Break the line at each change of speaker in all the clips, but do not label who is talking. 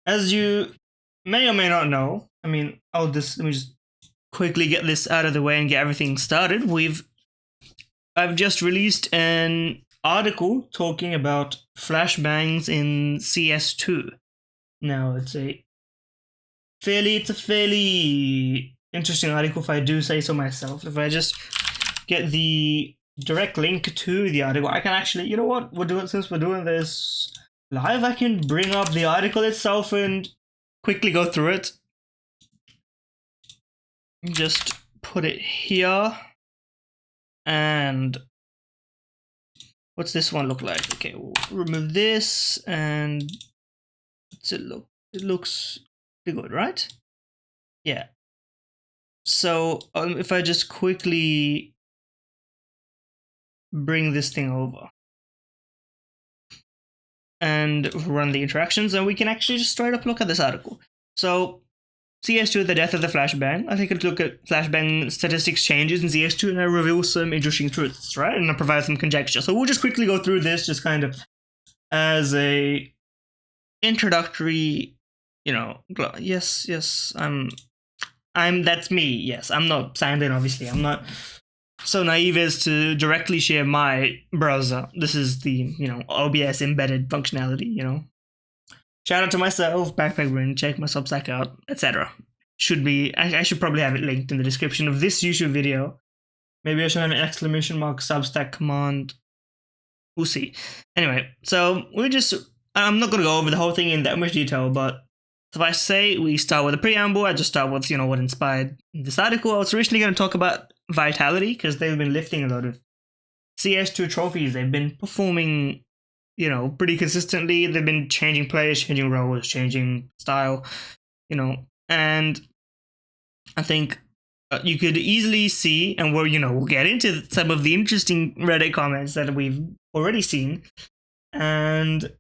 As you may or may not know, let me just quickly get this out of the way and get everything started. I've just released an article talking about flashbangs in CS2. Now it's a fairly interesting article, if I do say so myself. If I just get the direct link to the article, I can actually, you know what, since we're doing this live, I can bring up the article itself and quickly go through it. Just put it here. And what's this one look like? Okay, we'll remove this, and what's it look? It looks pretty good, right? Yeah. So if I just quickly bring this thing over and run the interactions, and we can actually just straight up look at this article. So CS2, the death of the flashbang. I think I'd look at flashbang statistics changes in CS2 and I reveal some interesting truths, right? And I provide some conjecture. So we'll just quickly go through this, just kind of as a introductory, yes, that's me. Yes, I'm not signed in, obviously. I'm not so naive as to directly share my browser. This is the, OBS embedded functionality, Shout out to myself, Backpack Brain, check my Substack out, etc. I should probably have it linked in the description of this YouTube video. Maybe I should have an exclamation mark Substack command. We'll see. Anyway, so I'm not going to go over the whole thing in that much detail, but if I say we start with a preamble, I just start with, what inspired this article. I was originally going to talk about Vitality, because they've been lifting a lot of CS2 trophies. They've been performing pretty consistently. They've been changing players, changing roles, changing style, and I think you could easily see, and we'll get into some of the interesting Reddit comments that we've already seen, and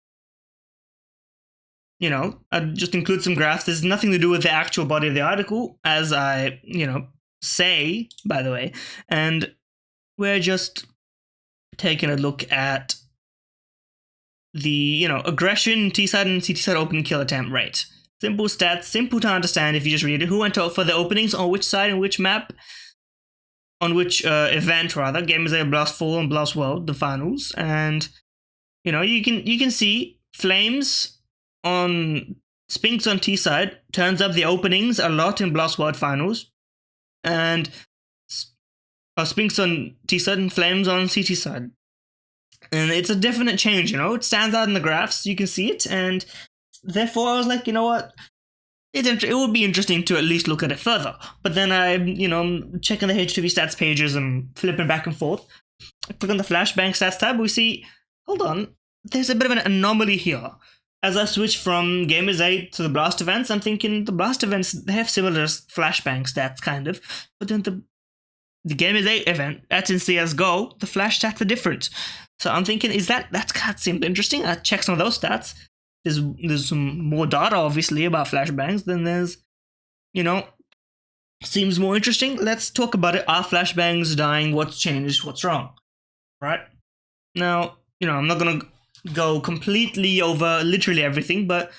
I just include some graphs. There's nothing to do with the actual body of the article, as I, say, by the way, and we're just taking a look at the, aggression, T-side and CT-side opening kill attempt rate. Simple stats, simple to understand if you just read it. Who went out for the openings, on which side, and which map, on which event, rather. Game is a Blast Fall and Blast World, the finals. And, you can see Flames on Spinks on T-side turns up the openings a lot in Blast World finals. And Spinks on T-side and Flames on CT side. And it's a definite change, it stands out in the graphs, you can see it, and therefore I was like, you know what, it would be interesting to at least look at it further. But then I'm checking the HTV stats pages and flipping back and forth. I click on the flashbang stats tab, we see, hold on, there's a bit of an anomaly here. As I switch from Gamers 8 to the Blast events, I'm thinking the Blast events, they have similar flashbang stats, kind of, but then the Gamers 8 event, that's in CSGO, the flash stats are different. So I'm thinking, that seemed interesting. I checked some of those stats. There's some more data, obviously, about flashbangs. Then there's, seems more interesting. Let's talk about it. Are flashbangs dying? What's changed? What's wrong? Right? Now, I'm not going to go completely over literally everything, but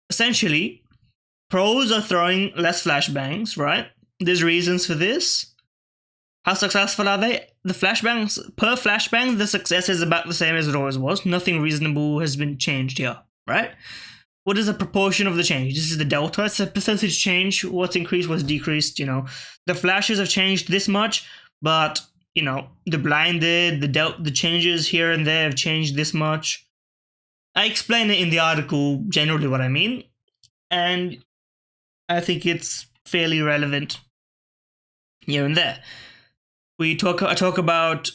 essentially, pros are throwing less flashbangs, right? There's reasons for this. How successful are they? The flashbangs, per flashbang, the success is about the same as it always was. Nothing reasonable has been changed here, right? What is the proportion of the change? This is the delta. It's a percentage change. What's increased, what's decreased, The flashes have changed this much, but, the blinded, the changes here and there have changed this much. I explain it in the article, generally what I mean, and I think it's fairly relevant here and there. I talk about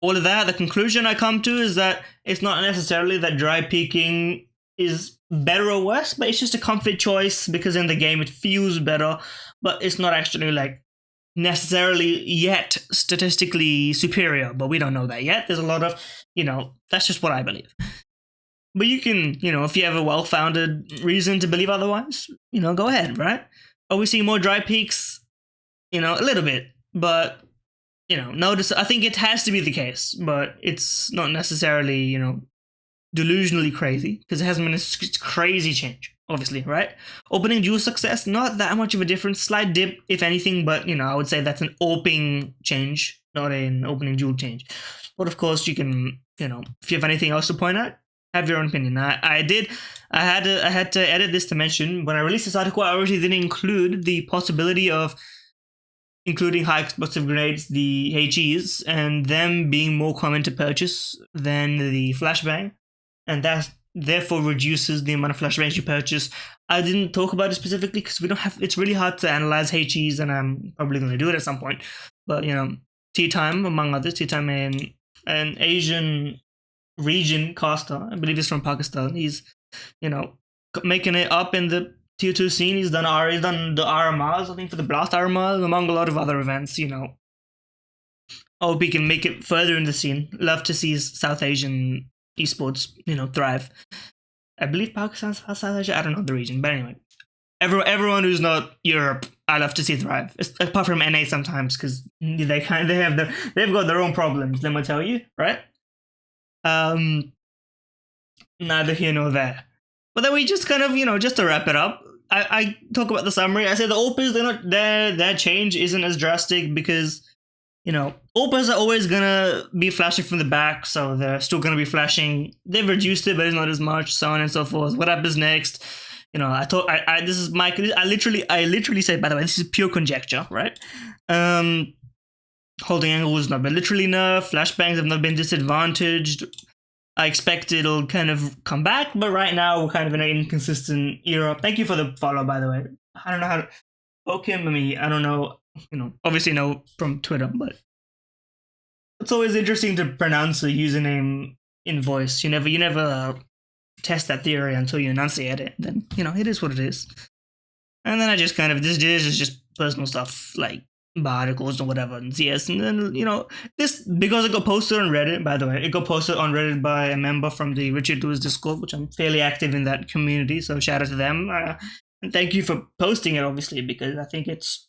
all of that. The conclusion I come to is that it's not necessarily that dry peeking is better or worse, but it's just a comfort choice because in the game it feels better, but it's not actually necessarily yet statistically superior, but we don't know that yet. There's a lot of, that's just what I believe. But you can, if you have a well-founded reason to believe otherwise, go ahead, right? Are we seeing more dry peaks? A little bit, but notice, I think it has to be the case, but it's not necessarily, delusionally crazy because it hasn't been a crazy change, obviously, right? Opening duel success, not that much of a difference, slight dip if anything, but I would say that's an opening change, not an opening duel change. But of course, you can, if you have anything else to point out, have your own opinion. I had to edit this to mention when I released this article, I originally didn't include the possibility of including high explosive grenades, the HEs, and them being more common to purchase than the flashbang, and that therefore reduces the amount of flashbangs you purchase. I didn't talk about it specifically because we don't have. It's really hard to analyze HEs, and I'm probably going to do it at some point. But Tea Time, among others, Tea Time, an Asian region caster, I believe he's from Pakistan. He's making it up in the Tier 2 scene. He's done the RMRs, I think, for the Blast RMRs, among a lot of other events. I hope he can make it further in the scene. Love to see South Asian esports, thrive. I believe Pakistan's South Asia. I don't know the region, but anyway, everyone who's not Europe, I love to see thrive. Apart from NA sometimes, because they've got their own problems. Let me tell you, right? Neither here nor there. But then we just kind of, just to wrap it up, I talk about the summary. I say the AWPers, their change isn't as drastic because, AWPers are always gonna be flashing from the back, so they're still gonna be flashing. They've reduced it, but it's not as much, so on and so forth. What happens next? This is my, I literally say, by the way, this is pure conjecture, right? Holding angle was not been literally nerfed. Flashbangs have not been disadvantaged. I expect it'll kind of come back, but right now we're kind of in an inconsistent era. Thank you for the follow, by the way. I don't know how to poke him. I don't know, obviously know from Twitter, but it's always interesting to pronounce a username in voice. You never test that theory until you enunciate it. Then, it is what it is. And then I just kind of, this is just personal stuff, like articles or whatever in CS, and then this, because it got posted on Reddit, by the way, it got posted on Reddit by a member from the Redditors Discord, which I'm fairly active in that community, so shout out to them, and thank you for posting it, obviously, because I think it's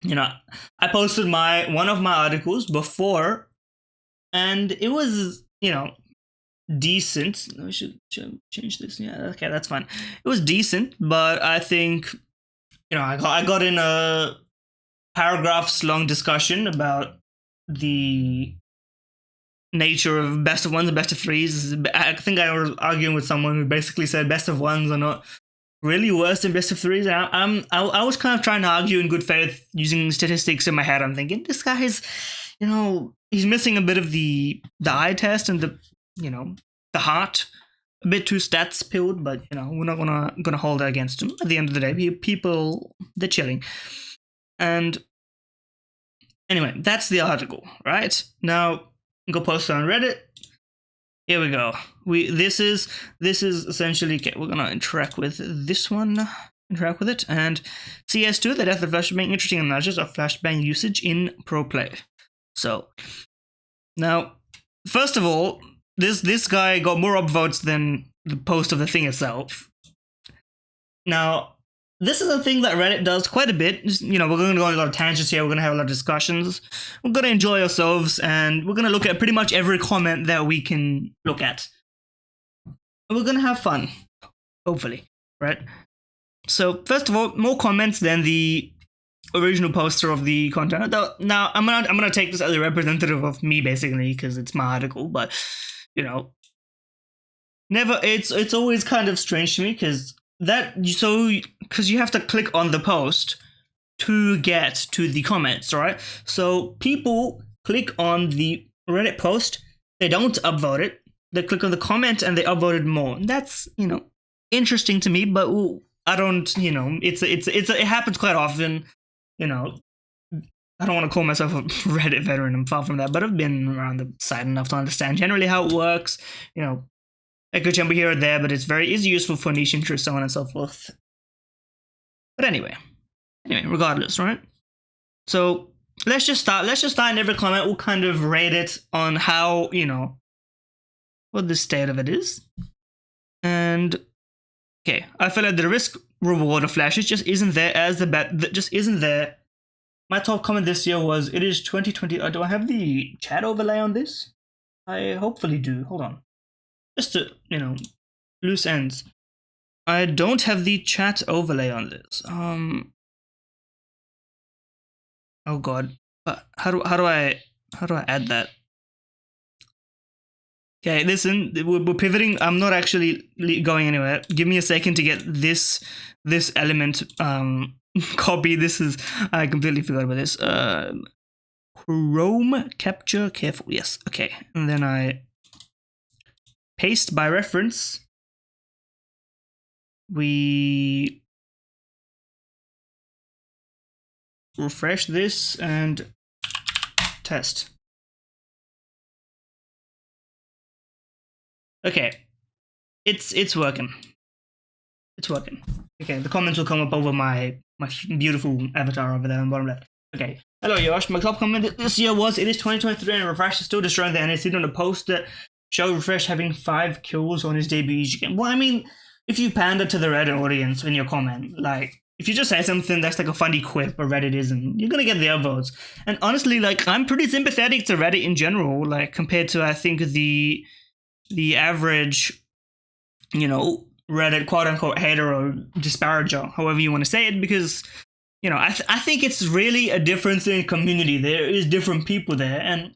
I posted one of my articles before, and it was decent. I should change this. Yeah, okay, that's fine. It was decent, but I think I got in a paragraphs long discussion about the nature of best of ones and best of threes. I think I was arguing with someone who basically said best of ones are not really worse than best of threes. I was kind of trying to argue in good faith using statistics in my head. I'm thinking this guy is, he's missing a bit of the eye test and the heart, a bit too stats pilled, but we're not gonna hold it against him. At the end of the day, people, they're chilling. And anyway, that's the article, right? Now, go post it on Reddit. Here we go. This is essentially, okay, we're gonna interact with this one, interact with it, and CS2, the death of flashbang, interesting analysis of flashbang usage in pro play. So, now, first of all, this guy got more upvotes than the post of the thing itself. Now, this is a thing that Reddit does quite a bit. We're going to go on a lot of tangents here. We're going to have a lot of discussions. We're going to enjoy ourselves, and we're going to look at pretty much every comment that we can look at. We're going to have fun, hopefully, right? So, first of all, more comments than the original poster of the content. Now, I'm gonna take this as a representative of me, basically, because it's my article. But never. It's always kind of strange to me because you have to click on the post to get to the comments, right? So people click on the Reddit post, they don't upvote it, they click on the comment and they upvote it more. And that's, interesting to me, but I don't, it happens quite often, I don't want to call myself a Reddit veteran, I'm far from that, but I've been around the site enough to understand generally how it works, echo chamber here or there, but it's useful for niche interests, so on and so forth. But anyway, regardless, right? So let's just start in every comment. We'll kind of rate it on how, what the state of it is. And okay, I feel like the risk reward of flashes just isn't there just isn't there. My top comment this year was, it is 2020. Do I have the chat overlay on this? I hopefully do. Hold on. just to, you know, loose ends. I don't have the chat overlay on this. Oh god. But how do I add that? Okay, listen, we're pivoting. I'm not actually going anywhere. Give me a second to get this element copy. This is, I completely forgot about this. Chrome capture careful. Yes. Okay. And then I paste by reference. We refresh this and test. Okay, it's working. It's working. Okay, the comments will come up over my beautiful avatar over there on the bottom left. Okay, hello Yosh. My top comment this year was, it is 2023 and Refresh is still destroying the NSC on a post that showed Refresh having 5 kills on his debut each game. Well, I mean, if you pander to the Reddit audience in your comment, like, if you just say something that's like a funny quip or Reddit isn't, you're gonna get the upvotes. And honestly, like, I'm pretty sympathetic to Reddit in general, like, compared to, I think, the average, you know, Reddit quote-unquote hater or disparager, however you want to say it, because, you know, I think it's really a difference in community. There is different people there, and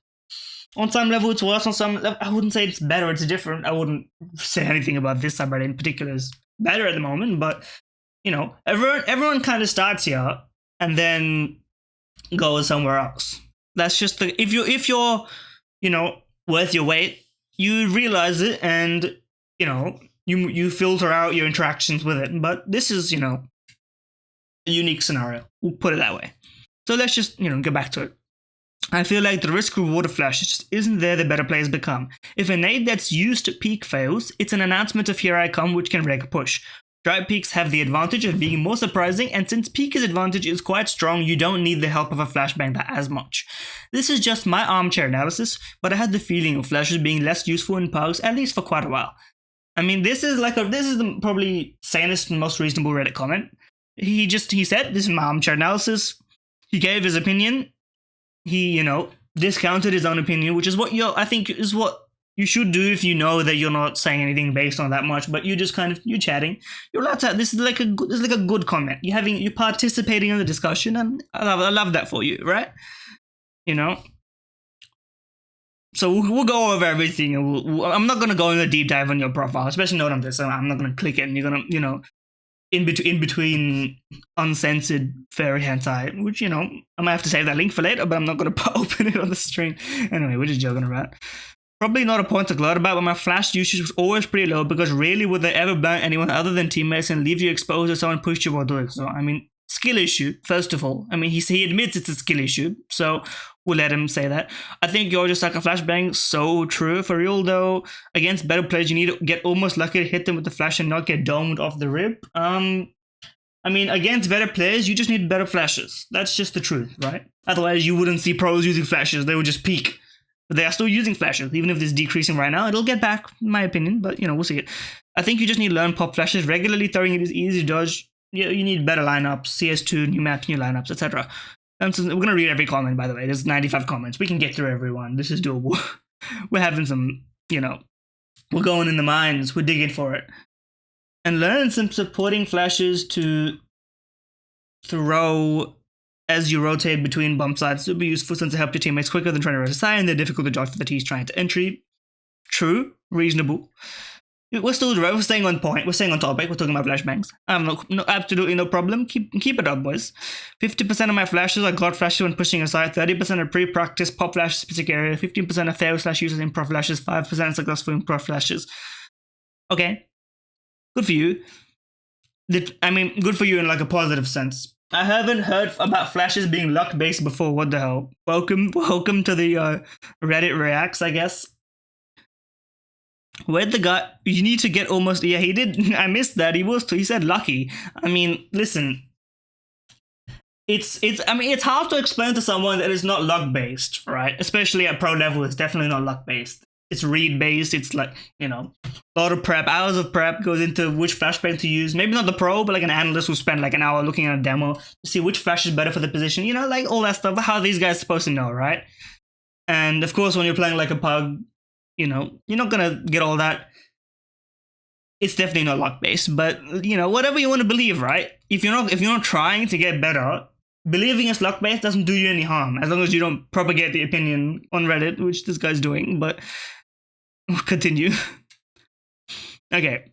on some level it's worse, on some level, I wouldn't say it's better, it's different. I wouldn't say anything about this subreddit in particular is better at the moment, but, you know, everyone kind of starts here and then goes somewhere else. That's just the, if you're, you know, worth your weight, you realize it, and, you know, you filter out your interactions with it. But this is, you know, a unique scenario. We'll put it that way. So let's just, you know, get back to it. I feel like the risk reward of Flash just isn't there the better players become. If a nade that's used to peak fails, it's an announcement of here I come, which can wreck a push. Dry peaks have the advantage of being more surprising, and since Peek's advantage is quite strong, you don't need the help of a flashbang that as much. This is just my armchair analysis, but I had the feeling of flashes being less useful in pugs, at least for quite a while. I mean, this is the probably sanest and most reasonable Reddit comment. He said, this is my armchair analysis. He gave his opinion. He, you know, discounted his own opinion, which is what I think is what you should do if you know that you're not saying anything based on that much, but you just kind of, you're chatting. You're allowed to, this is like a good comment. You're participating in the discussion, and I love that for you, right? You know? So we'll go over everything, and I'm not going to go in a deep dive on your profile, especially not on this. So I'm not going to click it, and you're going to, you know, in between uncensored fairy hentai, which, you know, I might have to save that link for later, but I'm not going to open it on the stream. Anyway, we're just joking around. Probably not a point to gloat about, but my flash usage was always pretty low, because rarely would they ever burn anyone other than teammates and leave you exposed if someone pushed you while doing so. I mean, skill issue, first of all. I mean, he admits it's a skill issue, so we'll let him say that. I think you're just like a flashbang, so true. For real though, against better players, you need to get almost lucky to hit them with the flash and not get domed off the rip. I mean, against better players, you just need better flashes. That's just the truth, right? Otherwise, you wouldn't see pros using flashes. They would just peak. But they are still using flashes. Even if it's decreasing right now, it'll get back, in my opinion. But, you know, we'll see it. I think you just need to learn pop flashes. Regularly throwing it is easy to dodge. You need better lineups, CS2, new maps, new lineups, etc. So we're going to read every comment, by the way. There's 95 comments. We can get through everyone. This is doable. We're having some, you know, we're going in the mines. We're digging for it. And learn some supporting flashes to throw as you rotate between bump sites. It will be useful since it helps your teammates quicker than trying to rotate aside, and they're difficult to dodge for the T's trying to entry. True. Reasonable. We're staying on point. We're staying on topic. We're talking about flashbangs. Absolutely no problem. Keep it up, boys. 50% of my flashes are god flashes when pushing aside. 30% are pre-practice pop flashes specific area. 15% are fail slash uses improv flashes. 5% are successful improv flashes. Okay. Good for you. I mean, good for you in like a positive sense. I haven't heard about flashes being luck based before. What the hell? Welcome to the Reddit reacts, I guess. Where'd the guy? You need to get almost. Yeah, he did. I missed that. He said lucky. I mean, listen. I mean, it's hard to explain to someone that is not luck based, right? Especially at pro level, it's definitely not luck based. It's read based. It's like, you know, a lot of prep, hours of prep goes into which flashbang to use. Maybe not the pro, but like an analyst will spend like an hour looking at a demo to see which flash is better for the position. You know, like all that stuff. How these guys are supposed to know, right? And of course, when you're playing like a pug, you know, you're not gonna get all that. it's definitely not luck based. But you know, whatever you want to believe, right? If you're not trying to get better, believing it's luck based doesn't do you any harm, as long as you don't propagate the opinion on Reddit, which this guy's doing. But continue. Okay.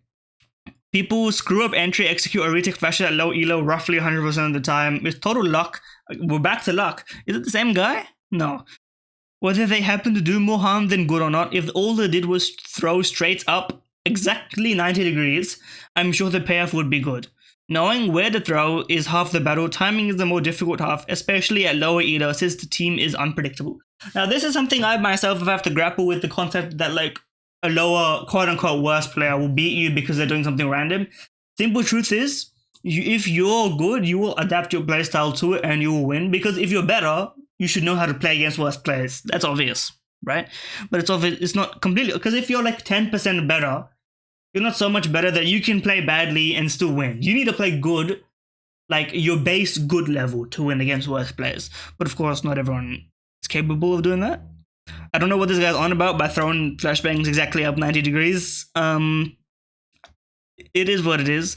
People screw up entry, execute, or retake flashes at low elo roughly 100% of the time. It's total luck. We're back to luck. Is it the same guy? No. Whether they happen to do more harm than good or not, if all they did was throw straight up exactly 90 degrees, I'm sure the payoff would be good. Knowing where to throw is half the battle. Timing is the more difficult half, especially at lower elo, since the team is unpredictable. Now, this is something I myself have to grapple with, the concept that like a lower, quote-unquote, worse player will beat you because they're doing something random. Simple truth is, if you're good, you will adapt your playstyle to it and you will win. Because if you're better, you should know how to play against worse players. That's obvious, right? But it's obvious, it's not completely... Because if you're like 10% better, you're not so much better that you can play badly and still win. You need to play good, like your base good level, to win against worse players. But of course, not everyone is capable of doing that. I don't know what this guy's on about by throwing flashbangs exactly up 90 degrees. It is what it is.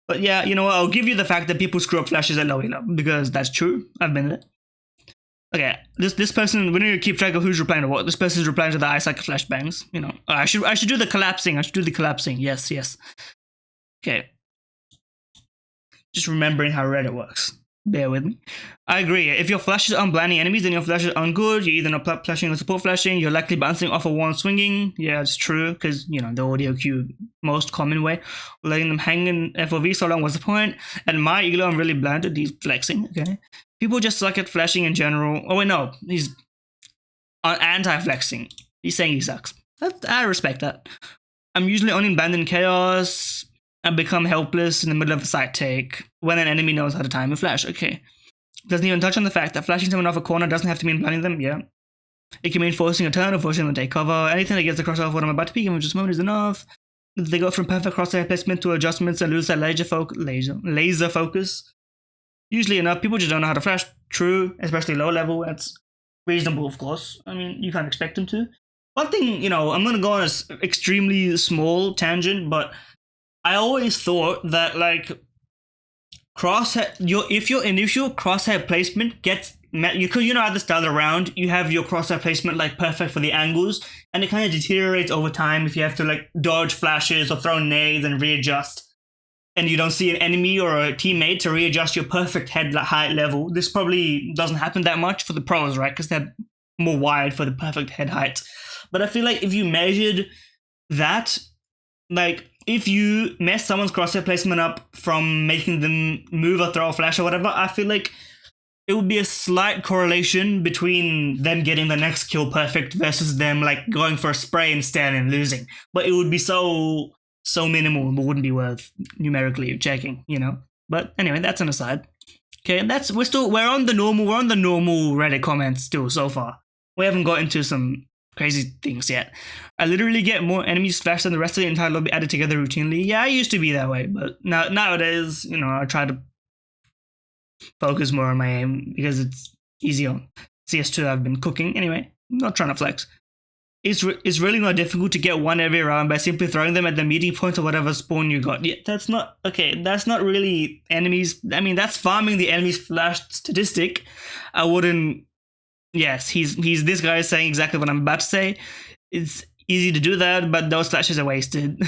But yeah, you know what? I'll give you the fact that people screw up flashes at low elo, because that's true. I've been there. Okay, this person, we need to keep track of who's replying to what. This person's replying to the eye cycle flashbangs. You know, I should do the collapsing. I should do the collapsing. Yes. Okay. Just remembering how Reddit works. Bear with me. I agree. If your flashes aren't blinding enemies, then your flashes aren't good. You're either not flashing or support flashing. You're likely bouncing off a wall and swinging. Yeah, it's true, because, you know, the audio cue, most common way. Letting them hang in FOV so long, what's the point? At my elo, I'm really blinded. He's flexing, okay? People just suck at flashing in general. Oh, wait, no. He's anti-flexing. He's saying he sucks. I respect that. I'm usually only blinded in chaos. I become helpless in the middle of a side take when an enemy knows how to time a flash. Okay. Doesn't even touch on the fact that flashing someone off a corner doesn't have to mean blinding them. Yeah. It can mean forcing a turn or forcing them to take cover. Anything that gets the crosshair of what I'm about to peek in just a moment is enough. They go from perfect crosshair placement to adjustments and lose their laser focus. Usually enough. People just don't know how to flash. True. Especially low level. That's reasonable, of course. I mean, you can't expect them to. One thing, you know, I'm going to go on an extremely small tangent, but I always thought that like crosshair, if your initial crosshair placement gets met, because you know at the start of the round you have your crosshair placement like perfect for the angles, and it kind of deteriorates over time if you have to like dodge flashes or throw nades and readjust, and you don't see an enemy or a teammate to readjust your perfect head height level. This probably doesn't happen that much for the pros, right? Because they're more wired for the perfect head height. But I feel like if you measured that, like if you mess someone's crosshair placement up from making them move or throw a flash or whatever, I feel like it would be a slight correlation between them getting the next kill perfect versus them like going for a spray instead and losing. But it would be so minimal, it wouldn't be worth numerically checking, you know. But anyway, that's an aside. Okay, we're on the normal Reddit comments still so far. We haven't got into some crazy things yet. I literally get more enemies flashed than the rest of the entire lobby added together routinely. Yeah, I used to be that way, but nowadays, you know, I try to focus more on my aim because it's easy on CS2. I've been cooking. Anyway, I'm not trying to flex. It's really not difficult to get one every round by simply throwing them at the meeting point of whatever spawn you got. Yeah, that's not really enemies. I mean, that's farming the enemy's flash statistic. I wouldn't. Yes, this guy is saying exactly what I'm about to say. It's easy to do that, but those flashes are wasted.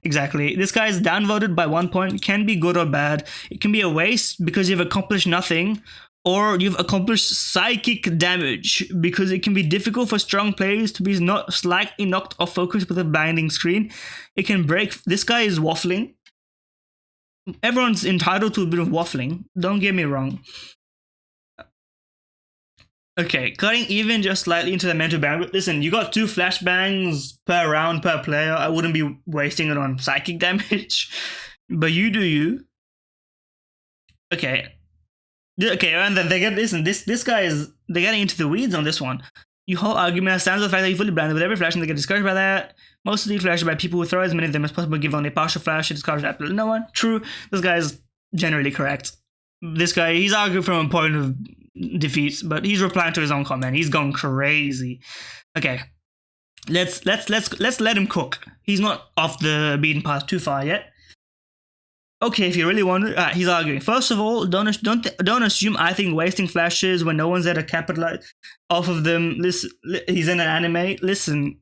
Exactly. This guy is downvoted by 1 point. Can be good or bad. It can be a waste because you've accomplished nothing, or you've accomplished psychic damage because it can be difficult for strong players to be not slightly knocked off focus with a blinding screen. It can break. This guy is waffling. Everyone's entitled to a bit of waffling. Don't get me wrong. Okay, cutting even just slightly into the mental bandwidth. Listen, you got 2 flashbangs per round per player. I wouldn't be wasting it on psychic damage. But you do you. Okay. Okay, and then this guy they're getting into the weeds on this one. Your whole argument stands on the fact that you're fully blinded with every flash and they get discouraged by that. Mostly flashed by people who throw as many of them as possible, give only a partial flash, it discourages absolutely no one. True, this guy is generally correct. This guy, he's arguing from a point of defeat, but he's replying to his own comment. He's gone crazy. Okay. let's let him cook. He's not off the beaten path too far yet. Okay, if you really want to, he's arguing. First of all, don't assume I think wasting flashes when no one's there to capitalize off of them. Listen, he's in an anime. Listen,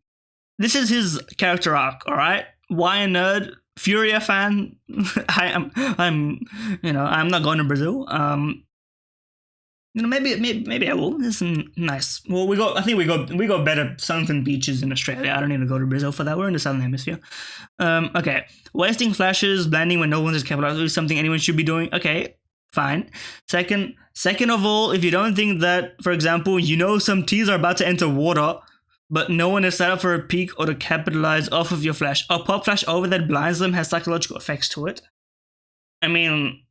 this is his character arc. All right, why a nerd? Furia fan. I'm not going to Brazil. Maybe I will. It's nice. Well, I think we got better sunken beaches in Australia. I don't need to go to Brazil for that. We're in the southern hemisphere. Okay. Wasting flashes, blending when no one is capitalized is something anyone should be doing. Okay, fine. Second of all, if you don't think that, for example, some T's are about to enter water, but no one is set up for a peek or to capitalize off of your flash, a pop flash over that blinds them has psychological effects to it. I mean,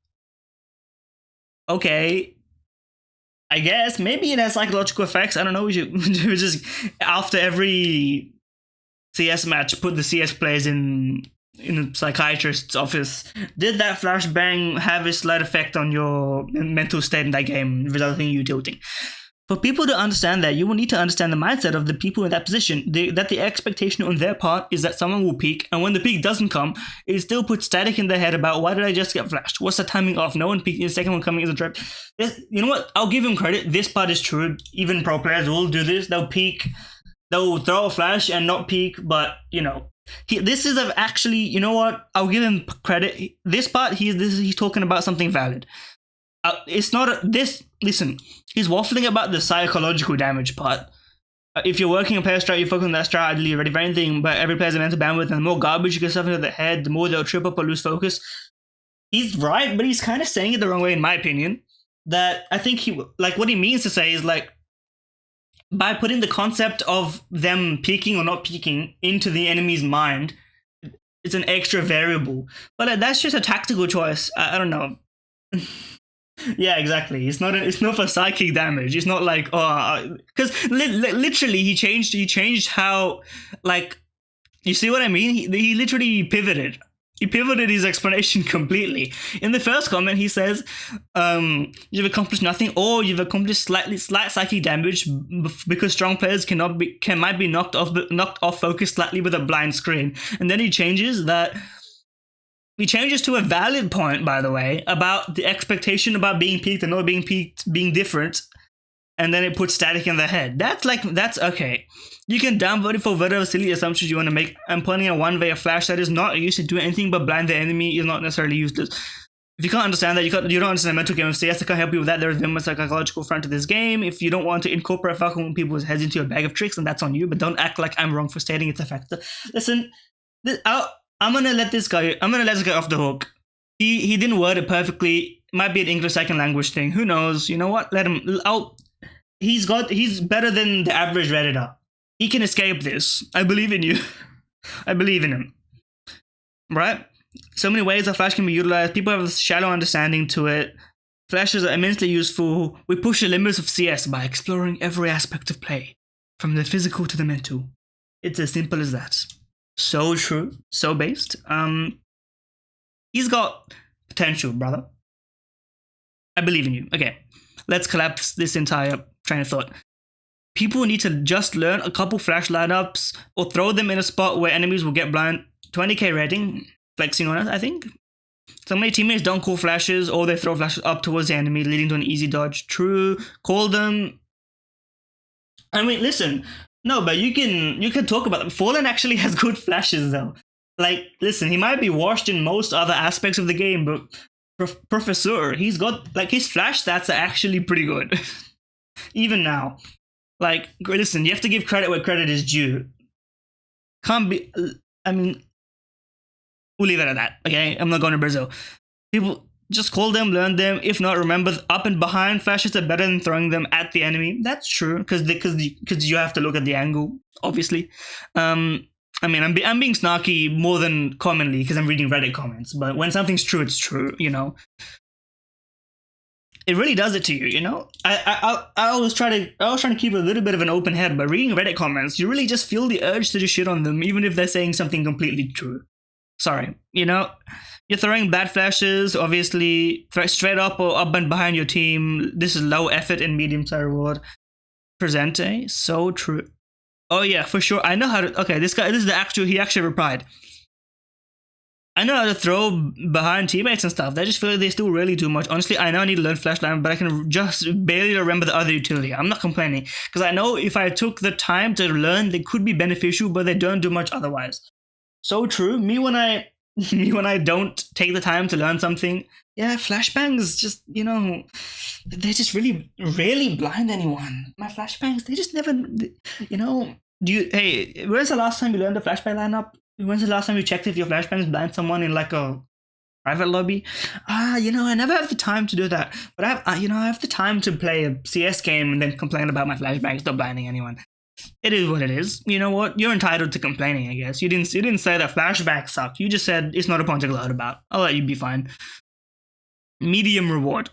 okay. I guess maybe it has psychological effects. I don't know. We should just after every CS match, put the CS players in a psychiatrist's office. Did that flashbang have a slight effect on your mental state in that game, resulting in you tilting? For people to understand that, you will need to understand the mindset of the people in that position. That the expectation on their part is that someone will peak, and when the peak doesn't come, it still puts static in their head about why did I just get flashed? What's the timing off? No one peaked. The second one coming is a trap. You know what? I'll give him credit. This part is true. Even pro players will do this. They'll peak. They'll throw a flash and not peak, but this is actually. You know what? I'll give him credit. This part, he's talking about something valid. It's not this. Listen, he's waffling about the psychological damage part. If you're working a player strat, you focus on that strat, ideally you're ready for anything, but every player's a mental bandwidth, and the more garbage you get stuff into their head, the more they'll trip up or lose focus. He's right, but he's kind of saying it the wrong way, in my opinion. That I think what he means to say is by putting the concept of them peaking or not peaking into the enemy's mind, it's an extra variable. But that's just a tactical choice. I don't know. Yeah, exactly. It's not for psychic damage. It's not like because literally he changed how you see what I mean. He literally pivoted. He pivoted his explanation completely. In the first comment, he says, "You've accomplished nothing, or you've accomplished slight psychic damage because strong players might be knocked off focus slightly with a blind screen." And then he changes that. He changes to a valid point, by the way, about the expectation about being peaked and not being peaked being different, and then it puts static in their head. That's okay. You can downvote it for whatever silly assumptions you want to make. I'm pointing at one way a flash that is not used to do anything but blind the enemy is not necessarily useless. If you can't understand that, you don't understand the mental game of CS, I can't help you with that. There's a psychological front to this game. If you don't want to incorporate Falcon people's heads into your bag of tricks, then that's on you, but don't act like I'm wrong for stating it's a factor. Listen, I'm gonna let this guy off the hook. He didn't word it perfectly. It might be an English second language thing. Who knows? You know what? Let him out. He's better than the average Redditor. He can escape this. I believe in you. I believe in him. Right? So many ways that Flash can be utilized. People have a shallow understanding to it. Flashes are immensely useful. We push the limits of CS by exploring every aspect of play, from the physical to the mental. It's as simple as that. So true, so based. He's got potential, brother. I believe in you. Okay, let's collapse this entire train of thought. People need to just learn a couple flash lineups or throw them in a spot where enemies will get blind. 20k rating, flexing on us, I think. So many teammates don't call flashes, or they throw flashes up towards the enemy, leading to an easy dodge. True, call them. I mean, listen. No, but you can talk about them. Fallen actually has good flashes though. Listen, he might be washed in most other aspects of the game, but Professor, he's got his flash stats are actually pretty good. Even now. Listen, you have to give credit where credit is due. Can't be. I mean, we'll leave it at that. Okay, I'm not going to Brazil. People. Just call them, learn them. If not, remember up and behind flashes are better than throwing them at the enemy. That's true, because you have to look at the angle, obviously. I mean, I'm being snarky more than commonly because I'm reading Reddit comments. But when something's true, it's true. It really does it to you. I was trying to keep a little bit of an open head, but reading Reddit comments, you really just feel the urge to just shit on them, even if they're saying something completely true. Sorry, You're throwing bad flashes, obviously, straight up or up and behind your team. This is low effort and medium to reward. Presente, so true. Oh yeah, for sure. I know how to. Okay, this guy. This is the actual. He actually replied. I know how to throw behind teammates and stuff. I just feel like they still really too much. Honestly, I know I need to learn flashbang, but I can just barely remember the other utility. I'm not complaining because I know if I took the time to learn, they could be beneficial, but they don't do much otherwise. So true. Me when I don't take the time to learn something, yeah, flashbangs just they just really rarely blind anyone. My flashbangs, they just never, Do you? Hey, when's the last time you learned the flashbang lineup? When's the last time you checked if your flashbangs blind someone in like a private lobby? I never have the time to do that. But I have the time to play a CS game and then complain about my flashbangs not blinding anyone. It is what it is. You know what? You're entitled to complaining, I guess. You didn't say that flashbacks suck. You just said it's not a point to gloat about. I'll let you be fine. Medium reward.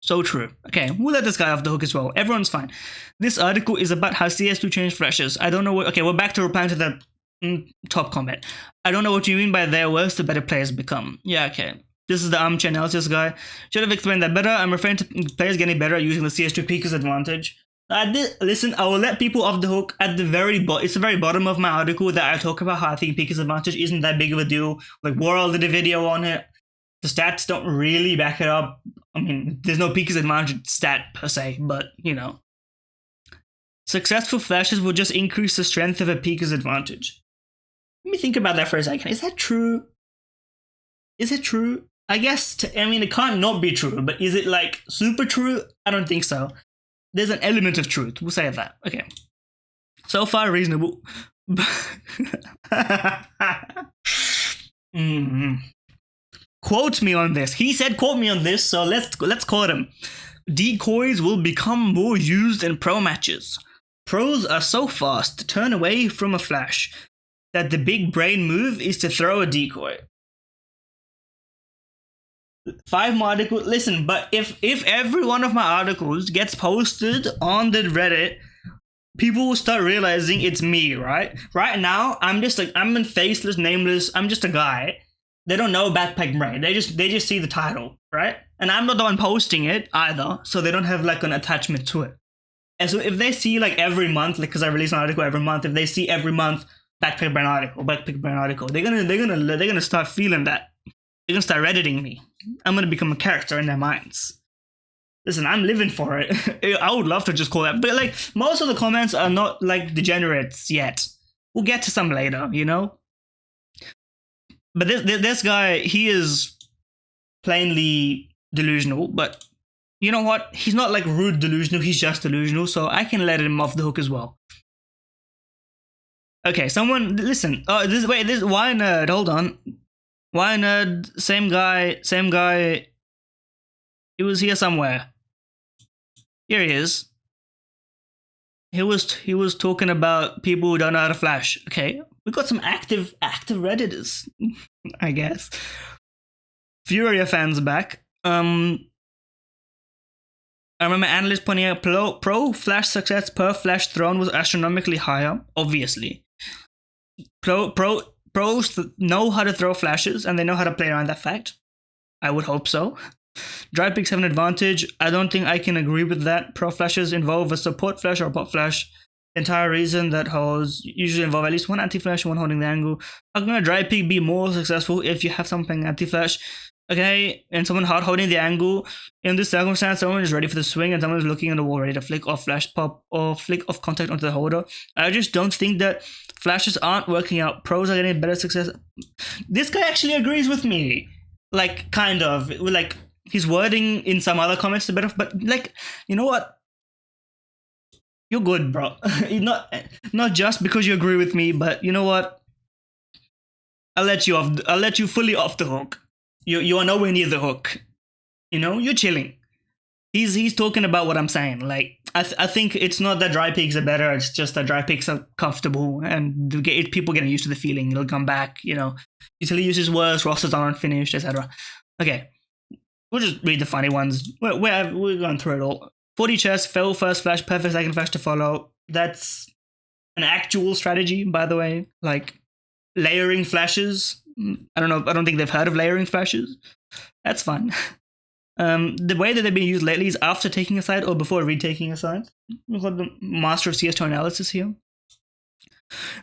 So true. Okay, we'll let this guy off the hook as well. Everyone's fine. This article is about how CS2 changed flashes. I don't know what. Okay, we're back to replying to the top comment. I don't know what you mean by they're worse the better players become. Yeah, okay. This is the armchair analysis guy. Should have explained that better. I'm referring to players getting better using the CS2 peakers advantage. Listen, I will let people off the hook at the it's the very bottom of my article that I talk about how I think peakers advantage isn't that big of a deal. Like World did a video on it. The stats don't really back it up. I mean, there's no peakers advantage stat per se, but successful flashes will just increase the strength of a peaker's advantage. Let me think about that for a second. Is that true? Is it true? I guess, it can't not be true, but is it like super true? I don't think so. There's an element of truth. We'll say that. Okay. So far, reasonable. Quote me on this. He said quote me on this, so let's quote him. Decoys will become more used in pro matches. Pros are so fast to turn away from a flash that the big brain move is to throw a decoy. 5 more articles. Listen, but if every one of my articles gets posted on the Reddit, people will start realizing it's me, right? Right now, I'm a faceless, nameless, I'm just a guy. They don't know Backpack Brain. They just see the title, right? And I'm not the one posting it either, so they don't have like an attachment to it. And so if they see like every month, like because I release an article every month, if they see every month Backpack Brain article, they're gonna start feeling that. They're gonna start Redditing me. I'm gonna become a character in their minds. Listen, I'm living for it. I would love to just call that, but like most of the comments are not like degenerates yet. We'll get to some later, But this guy, he is plainly delusional. But you know what? He's not like rude delusional. He's just delusional. So I can let him off the hook as well. Okay, someone listen. Oh, this why nerd? Hold on. Why nerd? Same guy. He was here somewhere. Here he is. He was talking about people who don't know how to flash. Okay, we got some active Redditors, I guess. Furia fans back. I remember analysts pointing out pro flash success per flash thrown was astronomically higher. Obviously, pros know how to throw flashes and they know how to play around that fact. I would hope so. Dry picks have an advantage. I don't think I can agree with that. Pro flashes involve a support flash or a pop flash. The entire reason that holds usually involve at least one anti-flash and one holding the angle. How can a dry pick be more successful if you have something anti-flash? Okay, and someone hard holding the angle. In this circumstance, someone is ready for the swing and someone is looking at the wall ready to flick off flash pop or flick off contact onto the holder. I just don't think that flashes aren't working out. Pros are getting better success. This guy actually agrees with me. Like, kind of. Like, his wording in some other comments is better, but like, you know what? You're good, bro. not just because you agree with me, but you know what? I'll let you fully off the hook. You are nowhere near the hook. You're chilling. He's talking about what I'm saying. Like, I think it's not that dry picks are better. It's just that dry picks are comfortable and people getting used to the feeling. It'll come back. Utility uses worse. Rosters aren't finished, etc. Okay. We'll just read the funny ones. We're going through it all. 40 chest, fail first flash, perfect second flash to follow. That's an actual strategy, by the way. Like, layering flashes. I don't know. I don't think they've heard of layering flashes. That's fun. The way that they've been used lately is after taking a side or before retaking a side. We've got the master of CS2 analysis here.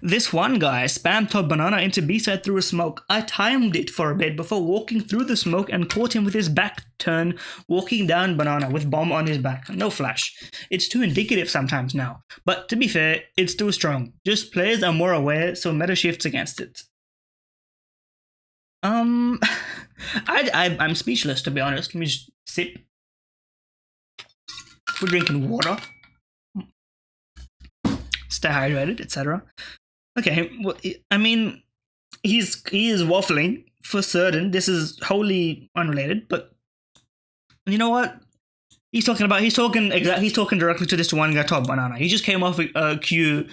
This one guy spammed top banana into B-side through a smoke. I timed it for a bit before walking through the smoke and caught him with his back turn, walking down banana with bomb on his back. No flash. It's too indicative sometimes now. But to be fair, it's still strong. Just players are more aware, so meta shifts against it. I'm speechless, to be honest. Let me just sip. We're drinking water. Stay hydrated, etc. Okay, well, I mean, he is waffling for certain. This is wholly unrelated, but you know what? He's talking directly to this one guy, Top Banana. He just came off a queue,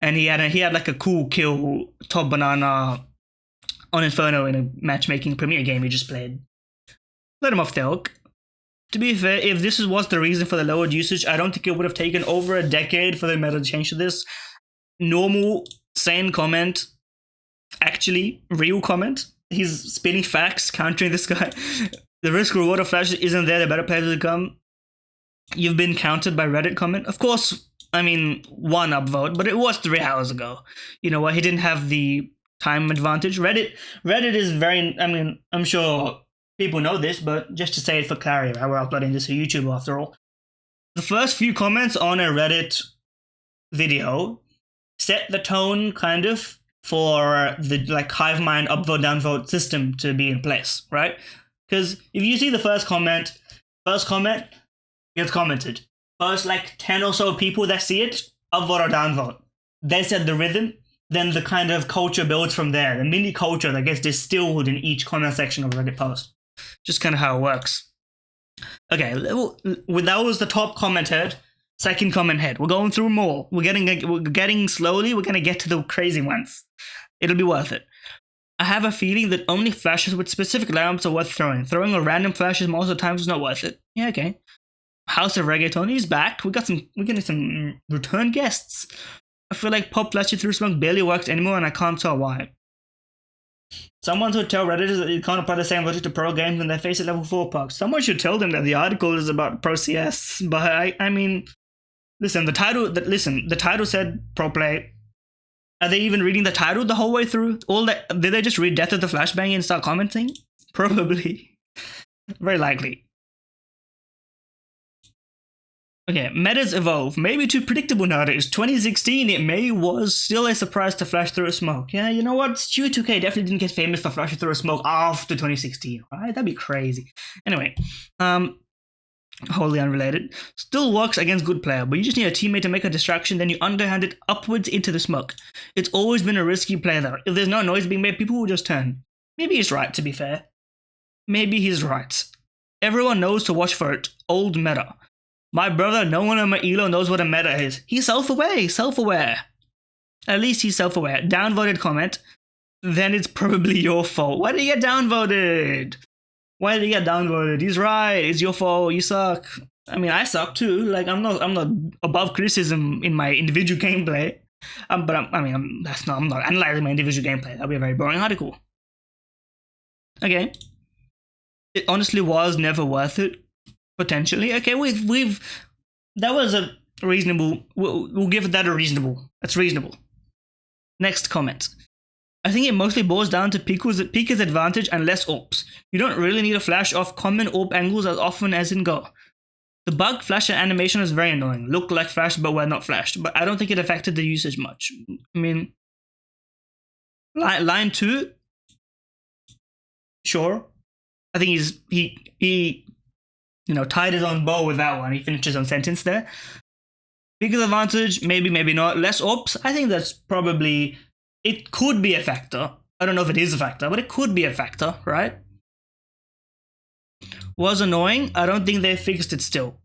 and he had like a cool kill Top Banana on Inferno in a matchmaking Premier game he just played. Let him off the hook. To be fair, if this was the reason for the lowered usage, I don't think it would have taken over a decade for the meta to change to this. Normal, sane comment, actually, real comment. He's spinning facts, countering this guy. The risk reward of flash isn't there, the better players will come. You've been countered by Reddit comment. Of course, I mean, one upvote, but it was 3 hours ago. You know what? He didn't have the time advantage. Reddit is very, I mean, I'm sure people know this, but just to say it for clarity, right? We're uploading this to YouTube after all. The first few comments on a Reddit video set the tone, kind of, for the like hive mind upvote downvote system to be in place, right? Because if you see the first comment gets commented. First like 10 or so people that see it, upvote or downvote. They set the rhythm, then the kind of culture builds from there. The mini culture that gets distilled in each comment section of a Reddit post. Just kind of how it works. Okay, that was the top comment head. Second comment head. We're going through more. We're getting slowly. We're gonna get to the crazy ones. It'll be worth it. I have a feeling that only flashes with specific lamps are worth throwing. Throwing a random flashes most of the times is not worth it. Yeah, okay. House of Reggaeton is back. We're getting some return guests. I feel like pop flashing through smoke barely works anymore, and I can't tell why. Someone should tell Redditors that you can't apply the same logic to pro games when they face a level 4 pucks. Someone should tell them that the article is about pro CS. But I mean, listen, the title said pro play. Are they even reading the title the whole way through? Did they just read Death of the Flashbang and start commenting? Probably. Very likely. Okay, metas evolve. Maybe too predictable nowadays. 2016, it was still a surprise to flash through a smoke. Yeah, you know what? Stu 2K definitely didn't get famous for flashing through a smoke after 2016, right? That'd be crazy. Anyway, wholly unrelated. Still works against good player, but you just need a teammate to make a distraction, then you underhand it upwards into the smoke. It's always been a risky play though. If there's no noise being made, people will just turn. Maybe he's right, to be fair. Maybe he's right. Everyone knows to watch for it. Old meta. My brother, no one on my elo knows what a meta is. He's self-aware. At least he's self-aware. Downvoted comment. Then it's probably your fault. Why did he get downvoted? He's right. It's your fault. You suck. I mean, I suck too. Like, I'm not above criticism in my individual gameplay. I'm not analyzing my individual gameplay. That'd be a very boring article. Okay. It honestly was never worth it. Potentially. Okay, that was a reasonable, we'll give that a reasonable. That's reasonable. Next comment. I think it mostly boils down to Pika's advantage and less AWPs. You don't really need to flash off common AWP angles as often as in Go. The bugged flash animation is very annoying. Look like flash but were not flashed, but I don't think it affected the usage much. I mean, line 2, sure. I think he tied his own bow with that one. He finished his own sentence there. Bigger advantage, maybe not. Less AWPs, I think that's probably, it could be a factor. I don't know if it is a factor, but it could be a factor, right? Was annoying. I don't think they fixed it still.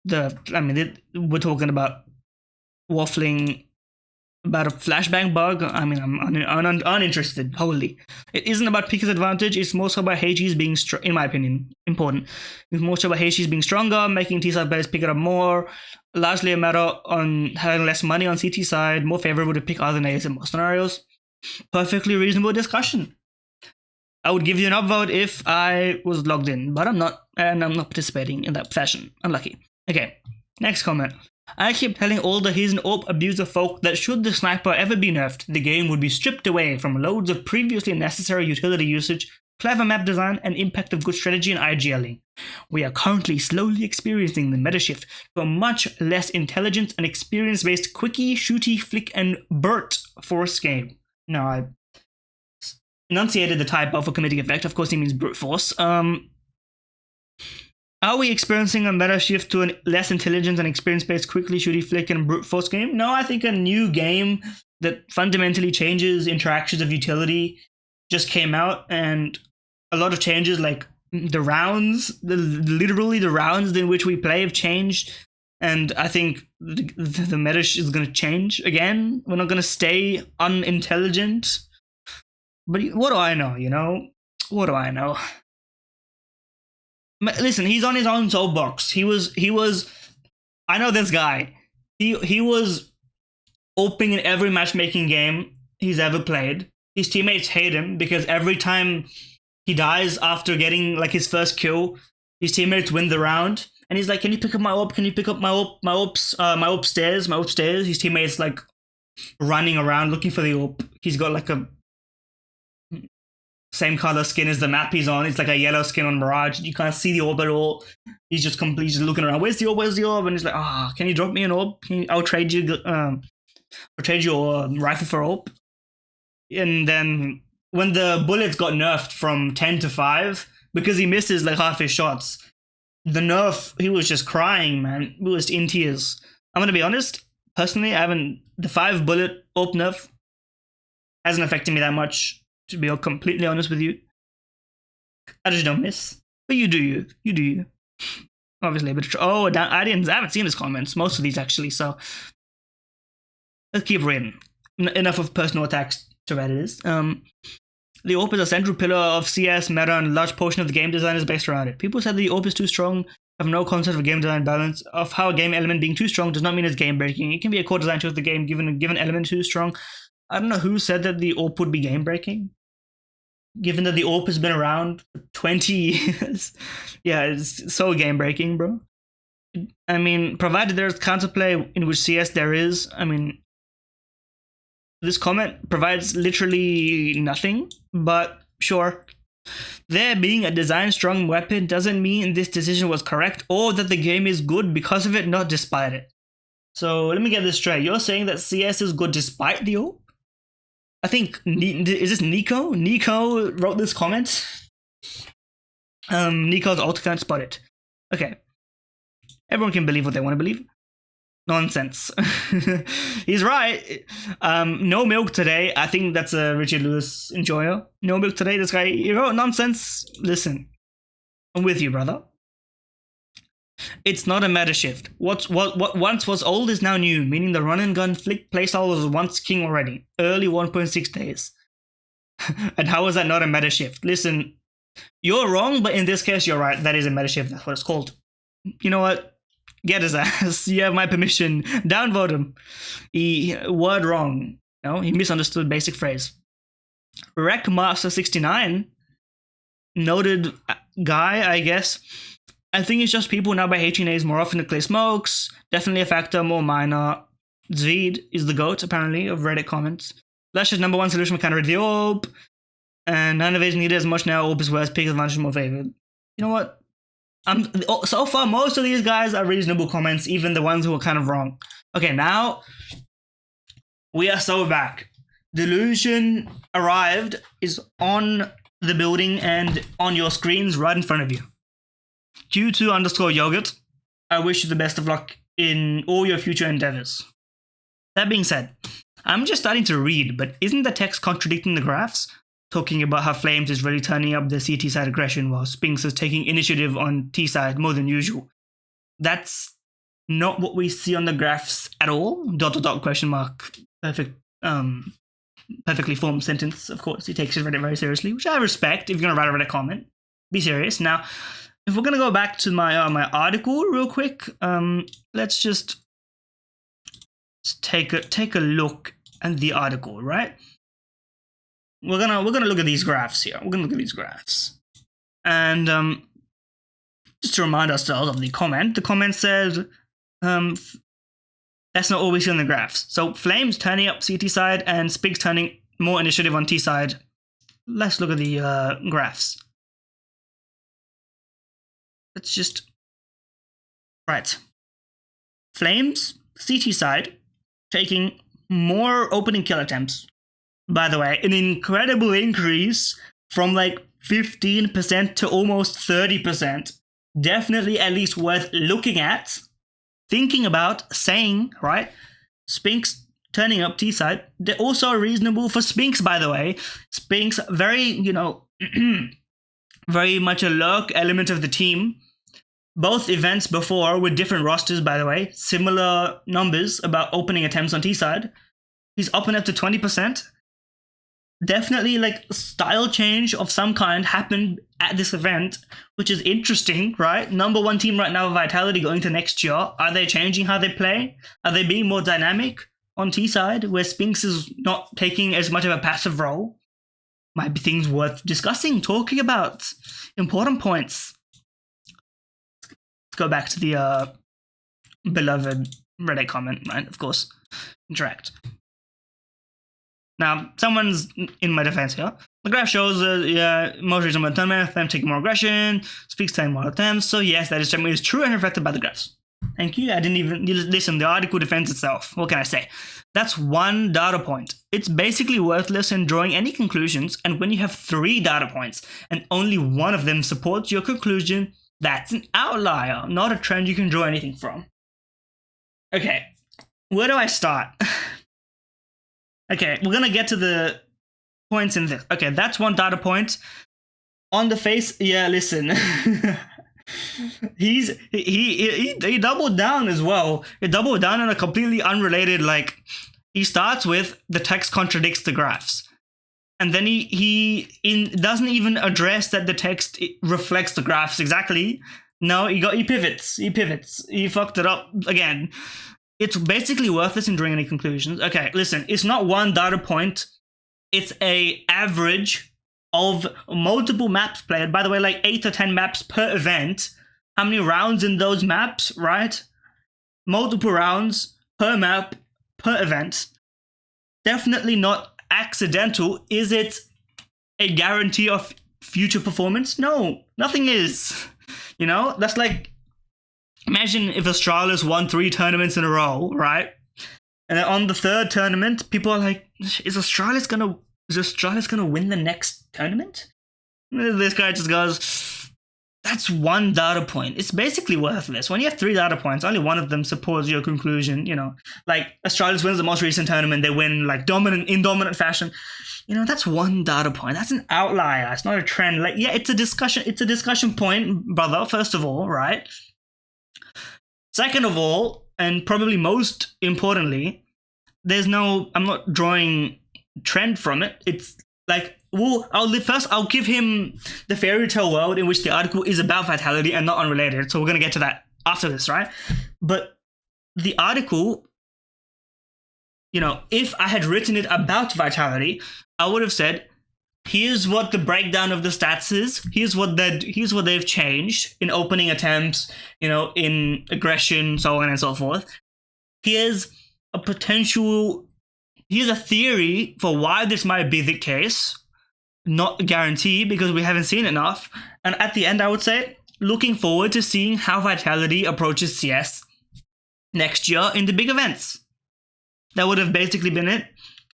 We're talking about waffling about a flashbang bug. I mean, I'm uninterested, wholly. It isn't about Pika's advantage, it's more so about HG's being, in my opinion, important. It's more so about HG's being stronger, making T-side players pick it up more, largely a matter on having less money on CT side, more favorable to pick other names in most scenarios. Perfectly reasonable discussion. I would give you an upvote if I was logged in, but I'm not, and I'm not participating in that fashion. Unlucky. Okay, next comment. I keep telling all the he's an AWP abuser folk that should the sniper ever be nerfed, the game would be stripped away from loads of previously necessary utility usage, clever map design, and impact of good strategy and IGLing. We are currently slowly experiencing the meta shift to a much less intelligent and experience-based quickie, shooty, flick, and burt force game. No, I enunciated the typo for comedic effect. Of course, he means brute force. Are we experiencing a meta shift to a less intelligent and experience-based quickly shooty flick and brute force game? No, I think a new game that fundamentally changes interactions of utility just came out, and a lot of changes, like the rounds, literally the rounds in which we play have changed, and I think the meta is going to change again. We're not going to stay unintelligent. But what do I know, you know? What do I know? Listen, he's on his own soapbox. He was. I know this guy. He was opening in every matchmaking game he's ever played. His teammates hate him because every time he dies after getting like his first kill, his teammates win the round, and he's like, "Can you pick up my AWP? Can you pick up my AWP? My AWP stairs. My AWP stairs." His teammates like running around looking for the AWP. He's got like a same color skin as the map he's on. It's like a yellow skin on Mirage. You can't see the orb at all. He's just completely just looking around. Where's the orb? Where's the orb? And he's like, can you drop me an orb? I'll trade you. I'll trade your rifle for orb. And then when the bullets got nerfed from 10 to 5, because he misses like half his shots, the nerf, he was just crying, man. He was in tears. I'm gonna be honest. Personally, the 5 bullet AWP nerf hasn't affected me that much. To be completely honest with you, I just don't miss. But you do you. You do you. Obviously, but I haven't seen his comments. Most of these actually. So let's keep reading. Enough of personal attacks to Redditors. The AWP is a central pillar of CS meta, and a large portion of the game design is based around it. People said the AWP is too strong, have no concept of game design balance, of how a game element being too strong does not mean it's game breaking. It can be a core design choice of the game given a given element too strong. I don't know who said that the AWP would be game breaking, given that the AWP has been around for 20 years. Yeah, it's so game breaking, bro. I mean, provided there's counterplay, in which CS there is, I mean, this comment provides literally nothing, but sure. There being a design strong weapon doesn't mean this decision was correct or that the game is good because of it, not despite it. So let me get this straight. You're saying that CS is good despite the AWP? I think, is this Nico? Nico wrote this comment. Nico's alt can't spot it. Okay. Everyone can believe what they want to believe. Nonsense. He's right. No milk today. I think that's a Richard Lewis enjoyer. No milk today. This guy, he wrote nonsense. Listen, I'm with you, brother. It's not a meta shift. What once was old is now new, meaning the run and gun flick playstyle was once king already. Early 1.6 days. And how is that not a meta shift? Listen, you're wrong, but in this case, you're right. That is a meta shift. That's what it's called. You know what? Get his ass. You have my permission. Downvote him. He word wrong. No, he misunderstood basic phrase. Wreckmaster69, noted guy, I guess. I think it's just people now by HNAs more often to clear smokes. Definitely a factor, more minor. Zvid is the GOAT, apparently, of Reddit comments. Flash is number one solution for counter the AWP. And none of it is needed as much now. AWP is worse, pick advantage more favored. You know what? So far, most of these guys are reasonable comments, even the ones who are kind of wrong. Okay, now we are so back. Delusion arrived, is on the building and on your screens right in front of you. Q2_yogurt, I wish you the best of luck in all your future endeavors. That being said, I'm just starting to read, but isn't the text contradicting the graphs? Talking about how Flames is really turning up the CT side aggression while Spinks is taking initiative on T side more than usual. That's not what we see on the graphs at all. ... question mark. Perfect. Perfectly formed sentence, of course. He takes his Reddit very seriously, which I respect. If you're gonna write a Reddit comment, be serious. Now, if we're gonna go back to my my article real quick, let's just take a look at the article, right? We're gonna look at these graphs here. We're gonna look at these graphs, and just to remind ourselves of the comment. The comment said, That's not always in the graphs. So Flames turning up CT side and Spinks turning more initiative on T side. Let's look at the graphs. Let's just... Right. Flames, CT side, taking more opening kill attempts. By the way, an incredible increase from like 15% to almost 30%. Definitely at least worth looking at, thinking about, saying, right? Spinks turning up T side. They're also reasonable for Spinks, by the way. Spinks, very, very much a lurk element of the team. Both events before with different rosters, by the way. Similar numbers about opening attempts on T side. He's up and up to 20%. Definitely like style change of some kind happened at this event, which is interesting, right? Number one team right now, Vitality, going to next year. Are they changing how they play? Are they being more dynamic on T side, where Spinks is not taking as much of a passive role? Might be things worth discussing, talking about. Important points. Let's go back to the beloved Reddit comment, right? Of course, interact. Now, someone's in my defense here. The graph shows most reasonable tournament, them taking more aggression, Speaks 10 more attempts. So yes, that is true and reflected by the graphs. Thank you. I didn't even listen. The article defends itself. What can I say? That's one data point. It's basically worthless in drawing any conclusions. And when you have 3 data points and only one of them supports your conclusion, that's an outlier, not a trend you can draw anything from. Okay, where do I start? Okay, we're gonna get to the points in this. Okay, that's one data point. On the face, yeah, listen. he doubled down as well. He doubled down on a completely unrelated, like, he starts with the text contradicts the graphs. And then he doesn't even address that the text reflects the graphs exactly. No, he pivots. He fucked it up again. It's basically worthless in drawing any conclusions. Okay, listen, it's not one data point. It's a average of multiple maps played. By the way, like 8 to 10 maps per event. How many rounds in those maps, right? Multiple rounds per map per event. Definitely not accidental. Is it a guarantee of future performance? No, nothing is. That's like, imagine if Astralis won 3 tournaments in a row, right? And then on the 3rd tournament, people are like, is Astralis gonna win the next tournament? And this guy just goes, that's one data point. It's basically worthless. When you have 3 data points, only one of them supports your conclusion, Like, Astralis wins the most recent tournament, they win like in dominant fashion. That's one data point. That's an outlier. It's not a trend. Like, yeah, it's a discussion point, brother, first of all, right? Second of all, and probably most importantly, I'm not drawing trend from it. It's like, I'll give him the fairy tale world in which the article is about Vitality and not unrelated. So we're going to get to that after this, right? But the article, if I had written it about Vitality, I would have said, here's what the breakdown of the stats is. Here's what they've changed in opening attempts, in aggression, so on and so forth. Here's a theory for why this might be the case. Not a guarantee because we haven't seen enough. And at the end, I would say, looking forward to seeing how Vitality approaches CS next year in the big events. That would have basically been it.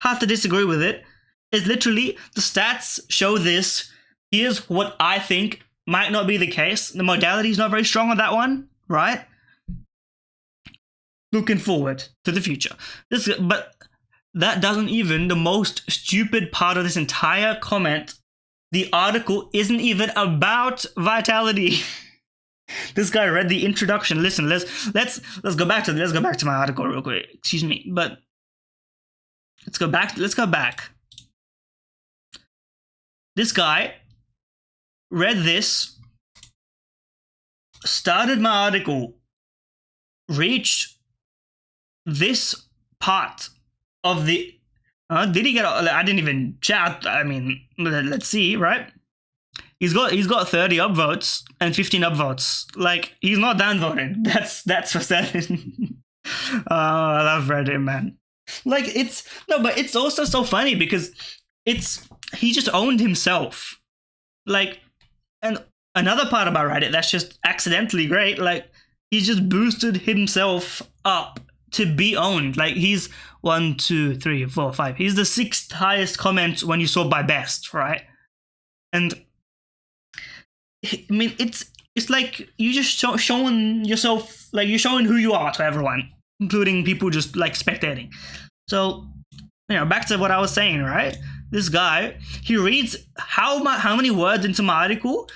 Hard to disagree with it. It's literally, the stats show this. Here's what I think might not be the case. The modality is not very strong on that one, right? Looking forward to the future. But that doesn't even, the most stupid part of this entire comment, the article isn't even about Vitality. This guy read the introduction. Listen, let's go back to my article real quick. Excuse me, but let's go back. This guy read this, started my article, reached this part of the... did he get... I didn't even chat. I mean, let's see, right? He's got 30 upvotes and 15 upvotes. Like, he's not downvoted. That's for certain. I love Reddit, man. Like but it's also so funny because he just owned himself. Like, and another part about Reddit that's just accidentally great, like he just boosted himself up to be owned. Like he's 1, 2, 3, 4, 5. He's the 6th highest comment when you sort by best, right? And I mean, it's like you just showing yourself, like you're showing who you are to everyone, including people just like spectating. So, back to what I was saying, right? This guy, he reads how many words into my article?